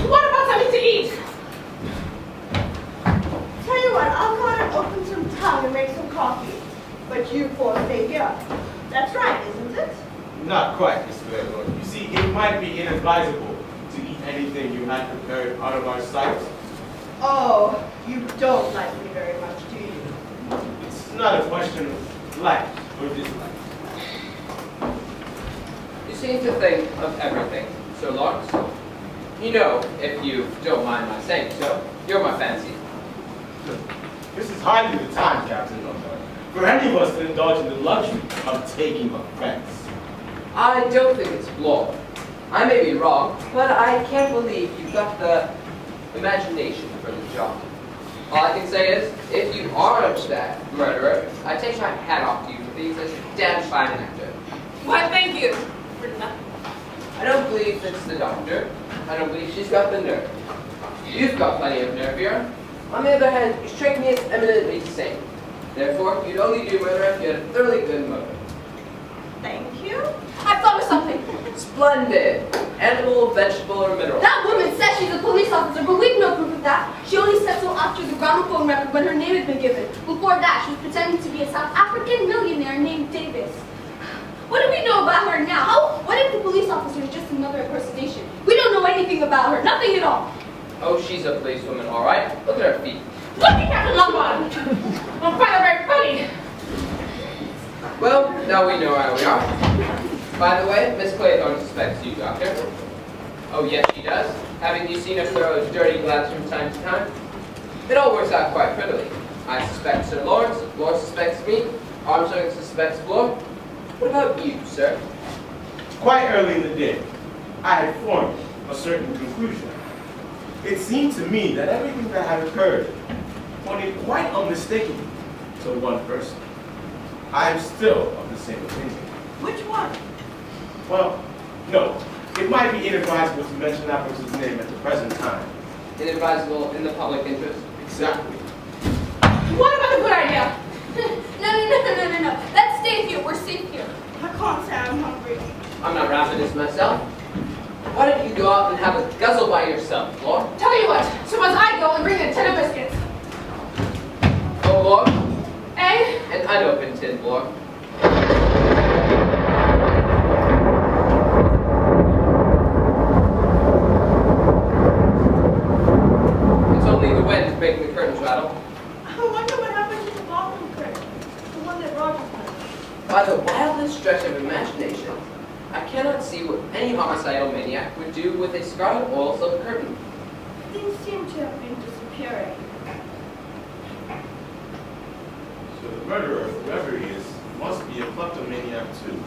What about something to eat? Tell you what, I'll go out and open some tongue and make some coffee. But you four stay here. That's right, isn't it? Not quite, Mr. Claiborne. You see, it might be inadvisable to eat anything you had prepared out of our sight. Oh, you don't like me very much, do you? It's not a question of like or dislike. You seem to think of everything, Sir Lawrence. You know, if you don't mind my saying so, you're my fancy. This is hardly the time, Captain Lombard, for any of us to indulge in the luxury of taking offense. I don't think it's flawed. I may be wrong, but I can't believe you've got the imagination for the job. All I can say is, if you are that murderer, I take my hat off to you for being such a damn fine actor. Why, thank you for nothing. I don't believe it's the doctor. I don't believe she's got the nerve. You've got plenty of nerve here. On the other hand, you strike me as eminently sane. Therefore, you'd only do murder if you had a thoroughly good motive. Thank you. I thought of something. Splendid. Animal, vegetable, or mineral. That woman says she's a police officer, but we've no proof of that. She only said so after the gramophone record when her name had been given. Before that, she was pretending to be a South African millionaire named Davis. What do we know about her now? What if the police officer is just another impersonation? We don't know anything about her, nothing at all. Oh, she's a policewoman, all right. Look at her feet. Look at Captain Lombard. I'm finding very funny. Well, now we know how we are. By the way, Miss Claythorne suspects you, Doctor. Oh, yes, she does. Haven't you seen her throw a dirty glance from time to time? It all works out quite prettily. I suspect Sir Lawrence, Lawrence suspects me, Armstrong suspects Bloor. What about you, sir? Quite early in the day, I had formed a certain conclusion. It seemed to me that everything that had occurred pointed quite unmistakably to one person. I am still of the same opinion. Which one? Well, no. It might be inadvisable to mention that person's name at the present time. Inadvisable in the public interest. Exactly. What about a good idea? No. Let's stay here. We're safe here. I can't say I'm hungry. I'm not ravenous myself. Why don't you go out and have a guzzle by yourself, Bloor? Tell you what, suppose I go and bring a tin of biscuits. Oh, Bloor? Eh? An unopened tin, Bloor. It's only the wind making the curtains rattle. I wonder what happened to the bathroom curtain. The one that Roger put. By the wildest stretch of imagination, I cannot see what any homicidal maniac would do with a scarlet oil silk curtain. Things seem to have been disappearing. So the murderer, whoever he is, must be a kleptomaniac too.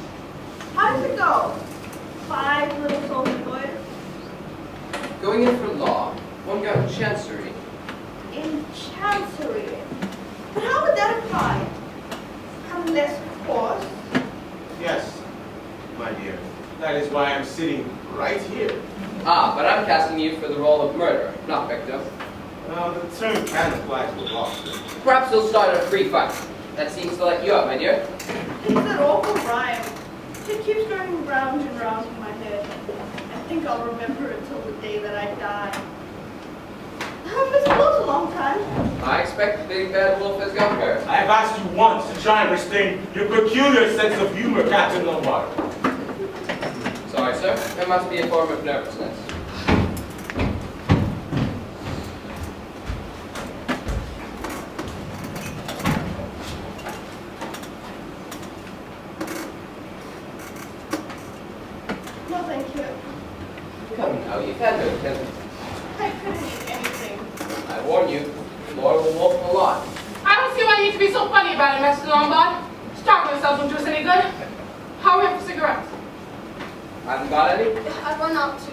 How does it go? 5 little soldier boys Going in for law, one got in chancery. in chancery. But how would that apply? Unless, of course, Yes, my dear. That is why I'm sitting right here. Ah, but I'm casting you for the role of murderer, not victim. The term can apply to a lawsuit. Perhaps you'll start a free fight. That seems to light you up, my dear. it's that awful rhyme. It keeps going round and round in my head. I think I'll remember it till the day that I die. This was a long time. I expect the big bad wolf has got her. I have asked you once to try and restrain your peculiar sense of humor, Captain Lombard. Sorry, sir. There must be a form of nervousness. No, thank you. Come now, you've had no attention. I couldn't eat anything. I warn you, Laura will wolf a lot. I don't see why you need to be so funny about it, Mr. Lombard. Starving ourselves won't do us any good. How are we for cigarettes? Haven't got any? I've run out too.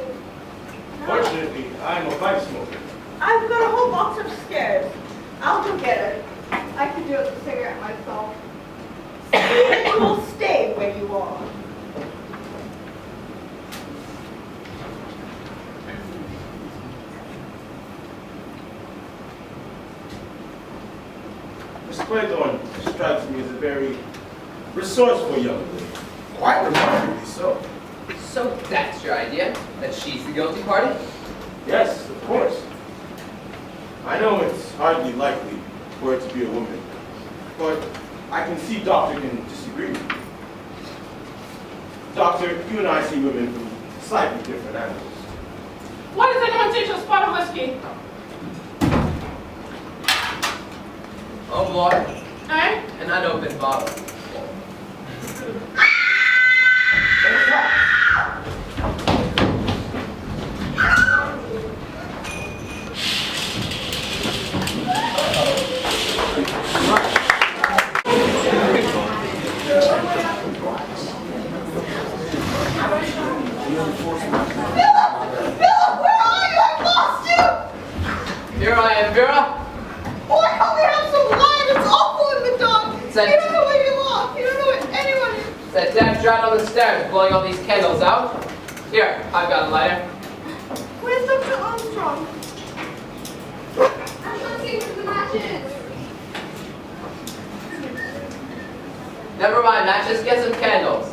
Fortunately, I'm a pipe smoker. I've got a whole box upstairs. I'll go get it. I can do it with a cigarette myself. See that you will stay where you are. Miss Claiborne strikes me as a very resourceful young lady. Quite remarkably so. So that's your idea? That she's the guilty party? Yes, of course. I know it's hardly likely for it to be a woman, but I can see Doctor can disagree with me. Doctor, you and I see women from slightly different angles. Why does anyone take a spot of whiskey? Oh boy, Eh? an unopened bottle. Here I am, Vera. Boy, help me have some light. It's awful in the dark. It's that- You don't know where you are. You don't know where anyone is. That damn drat on the stairs blowing all these candles out. Here, I've got a lighter. Where's Dr. Armstrong? I'm looking for the matches. Never mind, I just get some candles.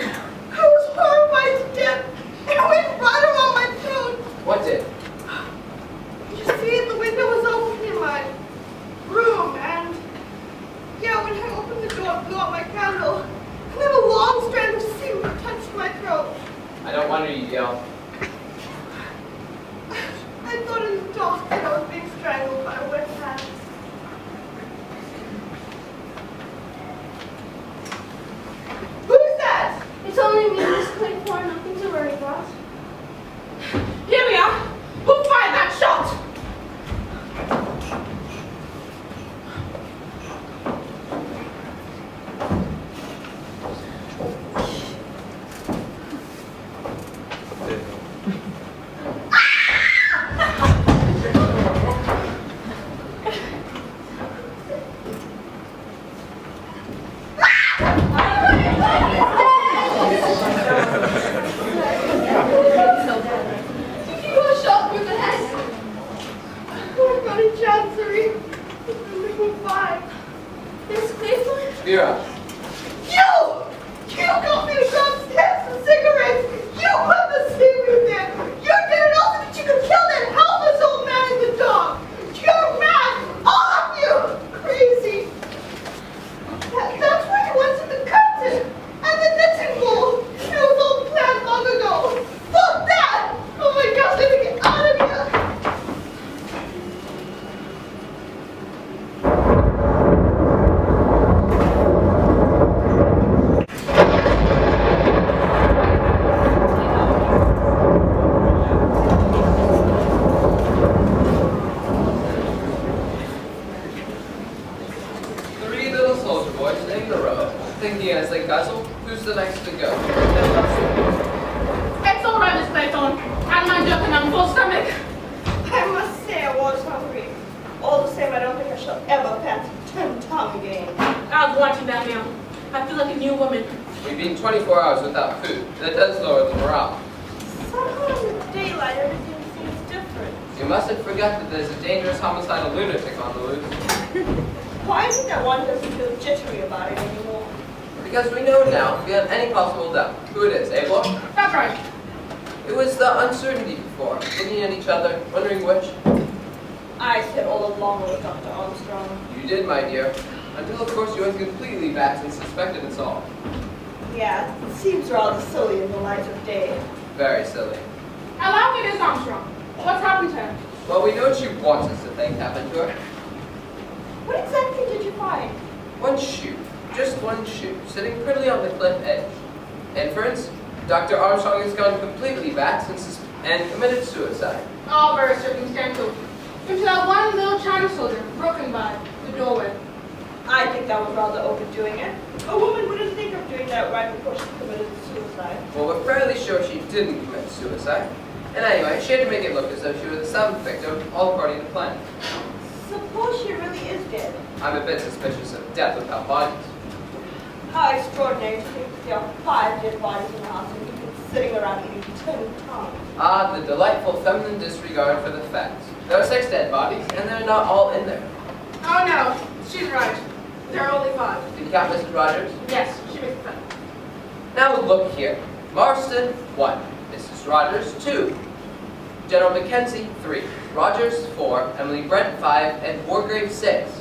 I was horrified to death. It went right around my throat. What did? You see, the window was open in my room, and yeah, when I opened the door, it blew out my candle, and then a long strand of steam touched my throat. I don't wonder you yell. I thought in the dark that I was being strangled by wet hands. Who's that? It's only me, Miss Claythorne. Nothing to worry about. Here we are. Who fired that shot? You got shot through the head. Oh, I got a chancery. Number 5. Miss Claythorne? Vera, You! You got me to go upstairs for cigarettes! You put the seaweed there! You did it all so that you could kill that helpless old man in the dark! You're mad! All of you! Crazy! That's why you went to the curtain! And the knitting ball! It was all planned long ago! Fuck that! Oh my gosh, let me get out of here! three little soldier boys sitting in a row, thinking as they guzzle, who's the next to go. It's all right, Miss Claythorne. I don't mind joking on full stomach. I must say I was hungry. All the same, I don't think I shall ever fancy 10 Tom again. I was watching that meal. I feel like a new woman. We've been 24 hours without food. That does lower the morale. Somehow in the daylight, everything seems different. You mustn't forget that there's a dangerous homicidal lunatic on the loose. Why is it that one doesn't feel jittery about it anymore? Because we know now, beyond any possible doubt, who it is, eh, Block? That's right. It was the uncertainty before, looking at each other, wondering which. I said all along it was Dr. Armstrong. You did, my dear. Until, of course, you went completely back and suspected us all. Yeah, it seems rather silly in the light of day. Very silly. Allow me, Miss Armstrong. What's happened to her? Well, we know what she wants us to think happened to her. What exactly did you find? One shoe, just one shoe, sitting prettily on the cliff edge. Inference, Dr. Armstrong has gone completely back and committed suicide. All very circumstantial. Until that one little China soldier broken by the doorway. I think that was rather overdoing it. A woman wouldn't think of doing that right before she committed suicide. Well, we're fairly sure she didn't commit suicide. And anyway, she had to make it look as though she was the seventh victim, all according to plan. Suppose she really is dead. I'm a bit suspicious of death without bodies. How extraordinary to think that there are 5 dead bodies in the house and you've been sitting around eating 10 Toms. Ah, the delightful feminine disregard for the facts. There are 6 dead bodies, and they're not all in there. Oh no, she's right. There are only 5. Did you count Mrs. Rogers? Yes, she makes sense. Now look here. Marston, 1. Mrs. Rogers, 2. General Mackenzie, 3. Rogers 4, Emily Brent 5, and Wargrave 6.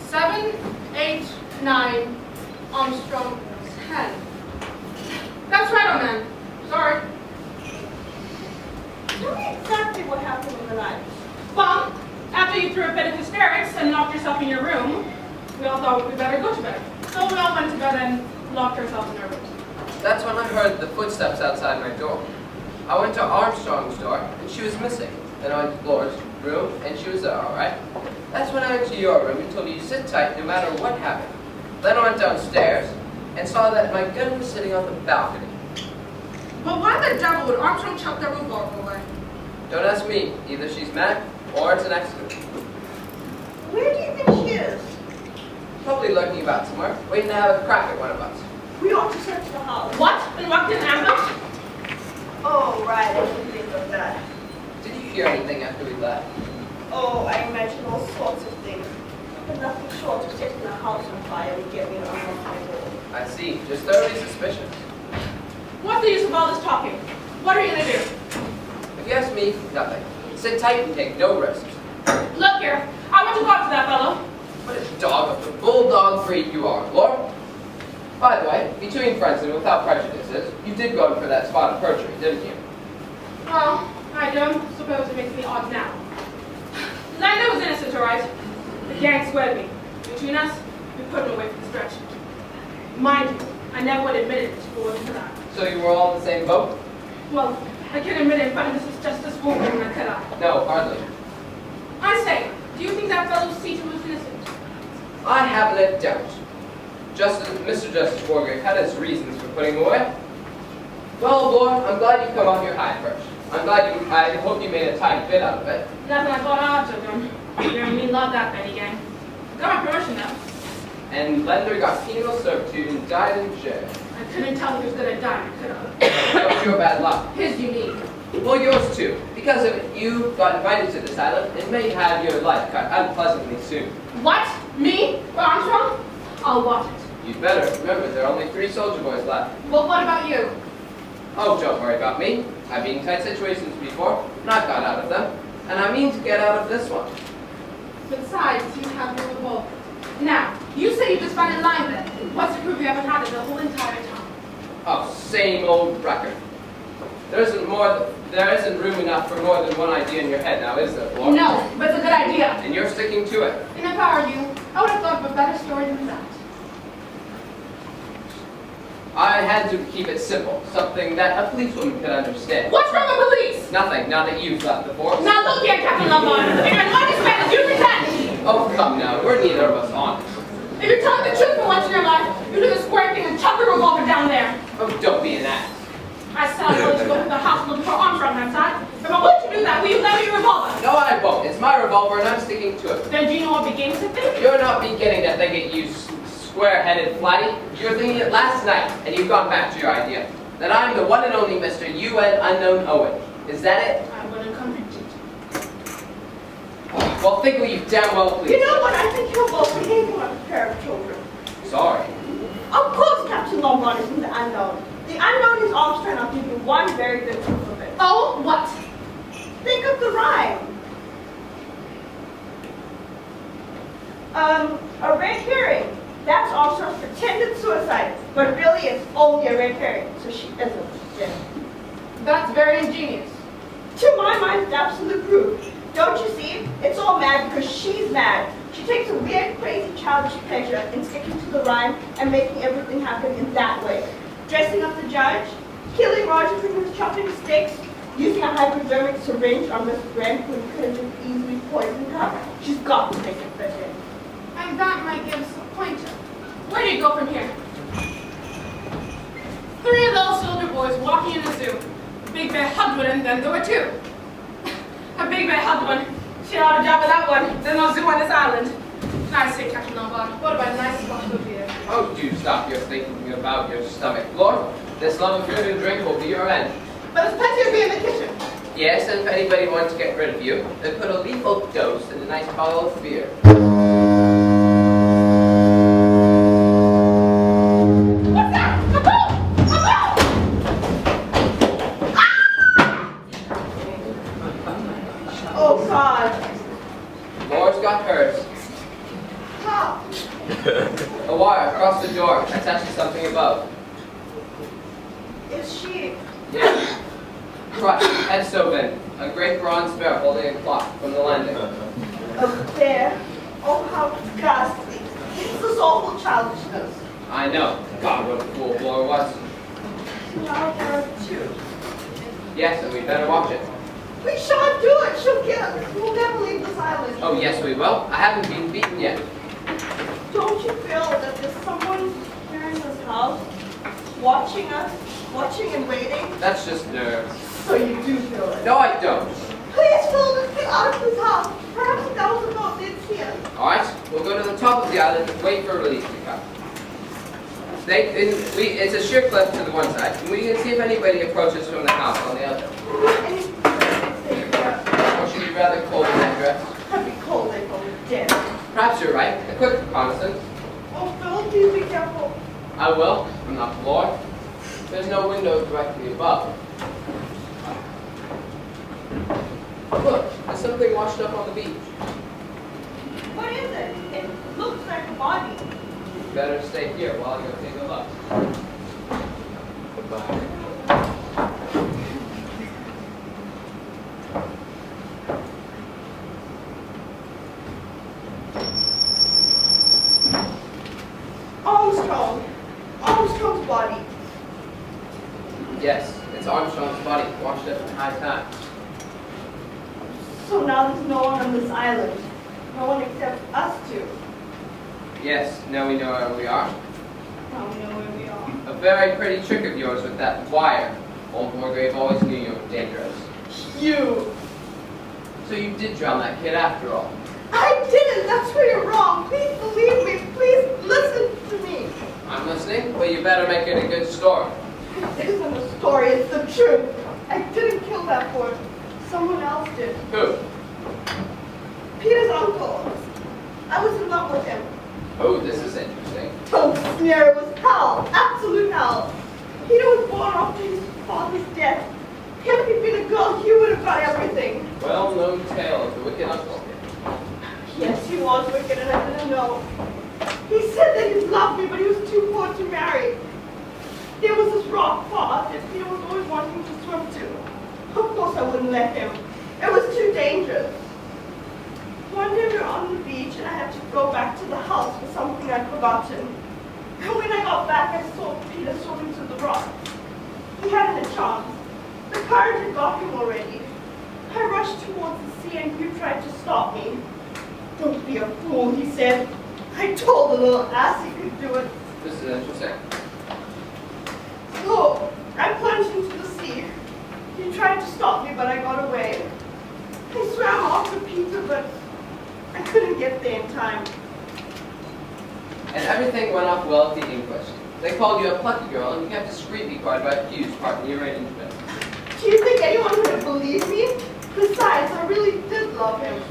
7, 8, 9, Armstrong 10. That's right, old man. Sorry. Tell me exactly what happened in the night. Well, after you threw a fit of hysterics and locked yourself in your room, we all thought we'd better go to bed. So we all went to bed and locked ourselves in our rooms. That's when I heard the footsteps outside my door. I went to Armstrong's door, and she was missing. Then I went to Laura's room, and she was there, all right. That's when I went to your room and told you to sit tight no matter what happened. Then I went downstairs and saw that my gun was sitting on the balcony. But why the devil would Armstrong chuck that revolver away? Don't ask me. Either she's mad or it's an accident. Where do you think she is? Probably lurking about somewhere, waiting to have a crack at one of us. We ought to search the house. What? And walked in ambush? Oh, right, I didn't think of that. Did you hear anything after we left? Oh, I imagined all sorts of things. But nothing short of setting the house on fire would get me to unlock my door. I see. Just thoroughly suspicious. What's the use of all this talking? What are you gonna do? If you ask me, nothing. Sit tight and take no risks. Look here, I want to go after that fellow. What a dog of the bulldog breed you are, Laura. By the way, between friends and without prejudices, you did go in for that spot of perjury, didn't you? Well, I don't suppose it makes me odd now. Linda was innocent, all right. The gang squared me. Between us, we put him away for the stretch. Mind you, I never would admit it if it wasn't for that. So you were all in the same boat? Well, I can't admit it in front of Mrs. Justice Wargrave, could I? No, hardly. I say, do you think that fellow Seaton was innocent? I haven't a doubt. Mr. Justice Wargrave had his reasons for putting him away. Well, Laura, I'm glad you come off your high first. I hope you made a tidy bit out of it. Nothing I thought I ought to have done. You know me love that Benny gang. Got my promotion though. And Lender got penal servitude and died in jail. I couldn't tell he was gonna die, could I? That was your bad luck. His you mean. Well, yours too. Because of it, you got invited to this island and may have your life cut unpleasantly soon. What? Me? Or Armstrong? I'll watch it. You'd better. Remember, there are only 3 soldier boys left. Well, what about you? Oh, don't worry about me. I've been in tight situations before, and I've got out of them. And I mean to get out of this one. Besides, you have your revolver. Now, you say you just found it lying there. What's to prove you haven't had it the whole entire time? Oh, same old record. There isn't room enough for more than one idea in your head now, is there, Laura? No, but it's a good idea. And you're sticking to it. And if I were you, I would have thought of a better story than that. I had to keep it simple, something that a policewoman could understand. What's wrong with police? Nothing, now that you've left the force. Now look here, Captain Lombard. If I'm not as bad as you pretend. Oh, come now, we're neither of us honest. If you're telling the truth for once in your life, you do the square thing and chuck the revolver down there. Oh, don't be an ass. I said I wanted to go to the house looking for Armstrong outside. If I want you to do that, will you lend me your revolver? No, I won't. It's my revolver and I'm sticking to it. Then do you know what begins to think? You're not beginning to think it, you square-headed flatty. You were thinking it last night, and you've gone back to your idea. That I'm the one and only Mr. UN Unknown Owen. Is that it? I wouldn't convict you. Well, think what you damn well please. You know what? I think you're both behaving like a pair of children. Sorry. Of course Captain Lombard is in the unknown. The unknown is Armstrong. I'll give you one very good proof of it. Oh, what? Think of the rhyme. A red herring. That's Armstrong's pretended suicide, but really it's only a red herring, so she isn't dead. That's very ingenious. To my mind, it's absolute proof. Don't you see? It's all mad because she's mad. She takes a weird, crazy, childish pleasure in sticking to the rhyme and making everything happen in that way. Dressing up the judge, killing Roger when he was chopping steaks, using a hypodermic syringe on Miss Brent who could have just easily poisoned her. She's got to make it fit in. And that might give us a pointer. Where do you go from here? 3 of those soldier boys walking in the zoo. A big bear hugged one and then there were 2. A big bear hugged one. She ought to job with that one. There's no zoo on this island. I say, Captain Lombard, what about a nice bottle of beer? Oh, do stop your thinking about your stomach, Lord. This love of food and drink will be your end. But there's plenty of beer in the kitchen. Yes, and if anybody wants to get rid of you, then put a lethal dose in a nice bottle of beer. What's that? A boat! A boat! Ah! heard. How? A wire across the door attached to something above. Is she? Yeah. Crushed, head stove in. A great bronze bear holding a clock from the landing. A bear? Oh, how ghastly. This is awful childishness. I know. God, what a fool Flora was. Now there are two. Yes, and we better watch it. We shan't do it. She'll get us. We'll never leave this island. Oh, yes, we will. I haven't been beaten yet. Don't you feel that there's someone here in this house watching us, watching and waiting? That's just nerves. So you do feel it. No, I don't. Please, Phil, get out of this house. Perhaps that was about this here. All right, we'll go to the top of the island and wait for release to come. It's a sheer cliff to the one side, and we can see if anybody approaches from the house on the other. Or should you rather cold in that dress? I'd be cold if I was dead. Perhaps you're right. A quick reconnaissance. Oh, Phil, please be careful. I will, from the floor. There's no window directly above. Look, there's something washed up on the beach. What is it? It looks like a body. Better stay here while I go take a look. Goodbye. Armstrong's body. Yes, it's Armstrong's body, washed up in high tide. So now there's no one on this island. No one except us two. Yes, now we know where we are. Now we know where we are. A very pretty trick of yours with that wire. Old Wargrave always knew you were dangerous. You! So you did drown that kid after all. I didn't! That's where you're wrong. Please believe me. Please listen to me. I'm listening, but you better make it a good story. It isn't a story, it's the truth. I didn't kill that boy. Someone else did. Who? Peter's uncle. I was in love with him. Oh, this is interesting. Don't sneer, it was hell. Absolute hell. Peter was born after his father's death. If he'd been a girl, he would have got everything. Well-known tale of the wicked uncle. Yes, he was wicked and I didn't know. He said that he loved me, but he was too poor to marry. There was this rock pond that Peter was always wanting to swim to. Of course I wouldn't let him. It was too dangerous. One day we were on the beach and I had to go back to the house for something I'd forgotten. And when I got back, I saw Peter swimming to the rock. He hadn't a chance. The current had got him already. I rushed towards the sea and you tried to stop me. Don't be a fool, he said. I told the little ass he could do it. This is interesting. So, I plunged into the sea. He tried to stop me, but I got away. I swam after Peter, but I couldn't get there in time. And everything went off well at the inquest. They called you a plucky girl, and you kept discreetly quiet about Hugh's part in the arrangement. Do you think anyone would have believed me? Besides, I really did love him.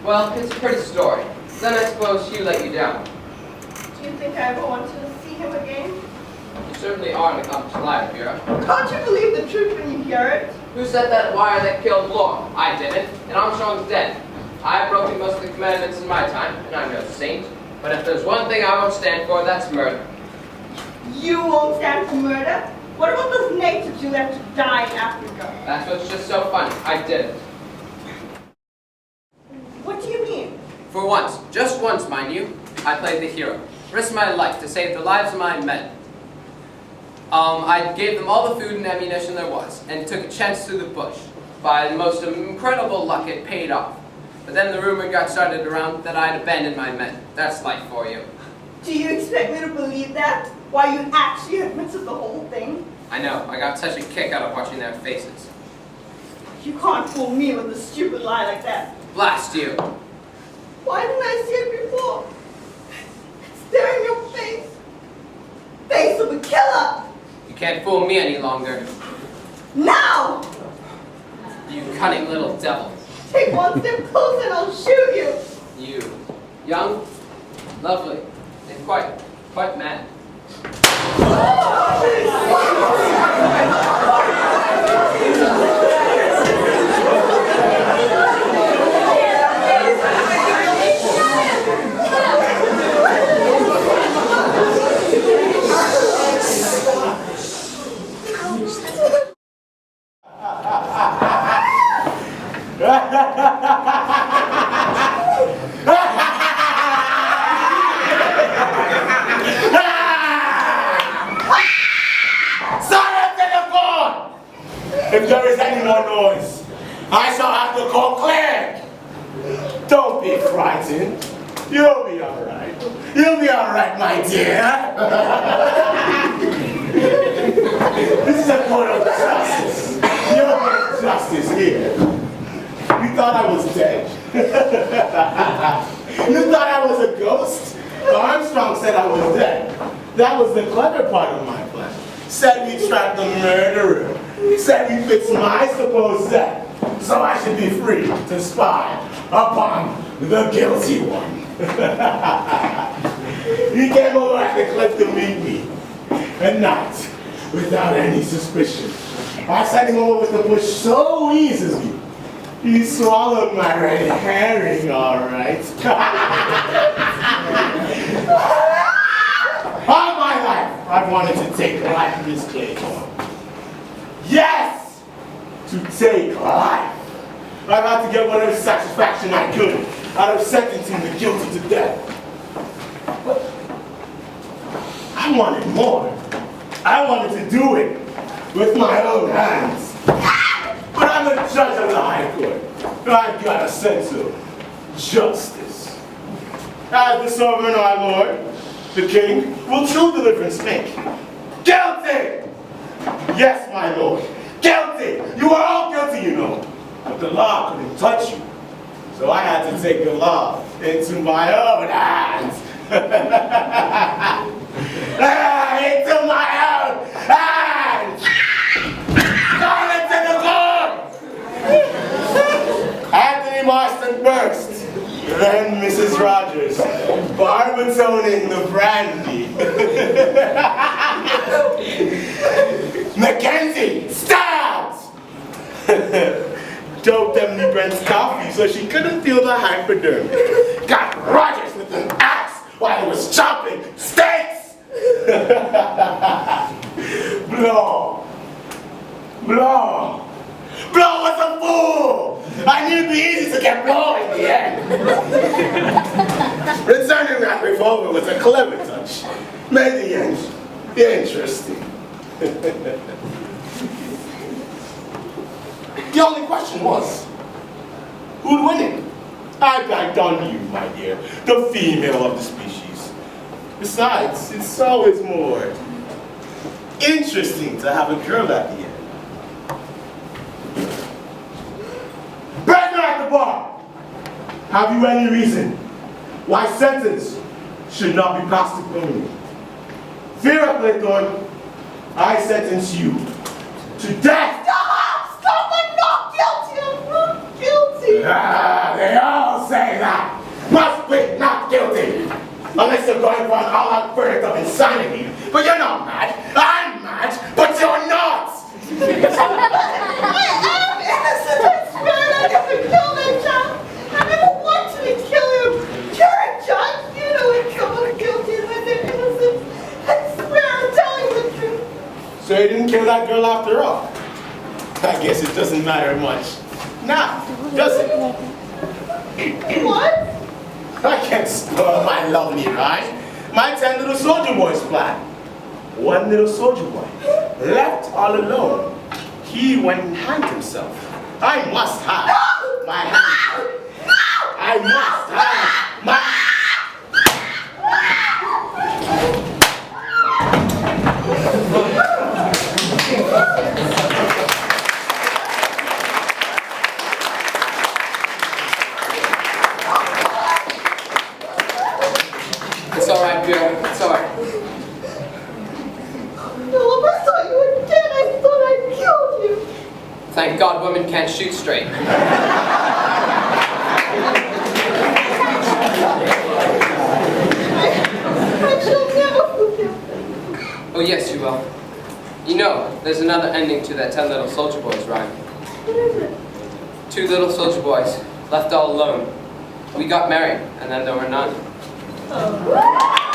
Well, it's a pretty story. Then I suppose Hugh let you down. Do you think I ever want to see him again? You certainly are an accomplished liar, Vera. Can't you believe the truth when you hear it? Who set that wire that killed Laura? I didn't, and Armstrong's dead. I've broken most of the commandments in my time, and I'm no saint. But if there's one thing I won't stand for, that's murder. You won't stand for murder? What about those natives you left to die in Africa? That's what's just so funny. I didn't. What do you mean? For once, just once, mind you, I played the hero. Risked my life to save the lives of my men. I gave them all the food and ammunition there was, and took a chance through the bush. By the most incredible luck, it paid off. But then the rumor got started around that I'd abandoned my men. That's life for you. Do you expect me to believe that? Why, you actually admitted the whole thing? I know, I got such a kick out of watching their faces. You can't fool me with a stupid lie like that. Blast you! Why didn't I see it before? It's there in your face. Face of a killer! You can't fool me any longer. Now! You cunning little devil. Take one step closer and I'll shoot you! You. Young, lovely, and quite mad. Silence in the court! If there is any more noise, I shall have to call Claire. Don't be frightened. You'll be all right. You'll be all right, my dear. This is a court of justice. You'll get justice here. You thought I was dead? You thought I was a ghost? Armstrong said I was dead. That was the clever part of my plan. Said we trapped the murderer. Said we fixed my supposed death, so I should be free to spy upon the guilty one. He came over at the cliff to meet me, at night, without any suspicion. I sent him over with the bush so easily. He swallowed my red herring, all right. All my life, I've wanted to take life in this case. Yes! To take life. I've had to get whatever satisfaction I could out of sentencing the guilty to death. But I wanted more. I wanted to do it with my own hands. But I'm a judge of the High Court. I've got a sense of justice. As the sovereign, our Lord, the King, will true deliverance make. Guilty! Yes, my Lord. Guilty! You are all guilty, you know. But the law couldn't touch you. So I had to take the law into my own hands. Into my own hands! Silence in the court! Anthony Marston first, then Mrs. Rogers, barbatoning the brandy. Mackenzie, stabbed! Doped Emily Brent's coffee so she couldn't feel the hypodermic. Got Rogers with an axe while he was chopping steaks! Blow! Blow! Blow was a fool! I knew it'd be easy to get Blow in the end. Returning that revolver was a clever touch. Made the end interesting. The only question was, who'd win it? I backed on you, my dear, the female of the species. Besides, it's always more interesting to have a girl at the end. Prisoner at the bar, have you any reason why sentence should not be passed upon you? Fear of Claythorne, I sentence you to death! Stop! I'm not guilty! I'm not guilty! They all say that! Must plead not guilty! Unless you're going for an all-out verdict of insanity. But you're not mad. I'm mad, but you're not! I am innocent! I swear I never killed that child! I never wanted to kill him! You're a judge! You know when someone's guilty and when they're innocent! I swear I'm telling the truth! So you didn't kill that girl after all? I guess it doesn't matter much. Now, does it? What? I can't spoil my lovely ride. My 10 little soldier boys plan. One little soldier boy, left all alone. He went and hanged himself. I must have my hand. I must have my... It's all right, Bill. It's all right. Philip, I thought you were dead. I thought I killed you. Thank God women can't shoot straight. I shall never forgive them. Oh, yes, you will. You know, there's another ending to that 10 little soldier boys rhyme. What is it? 2 little soldier boys, left all alone. We got married, and then there were none. Oh.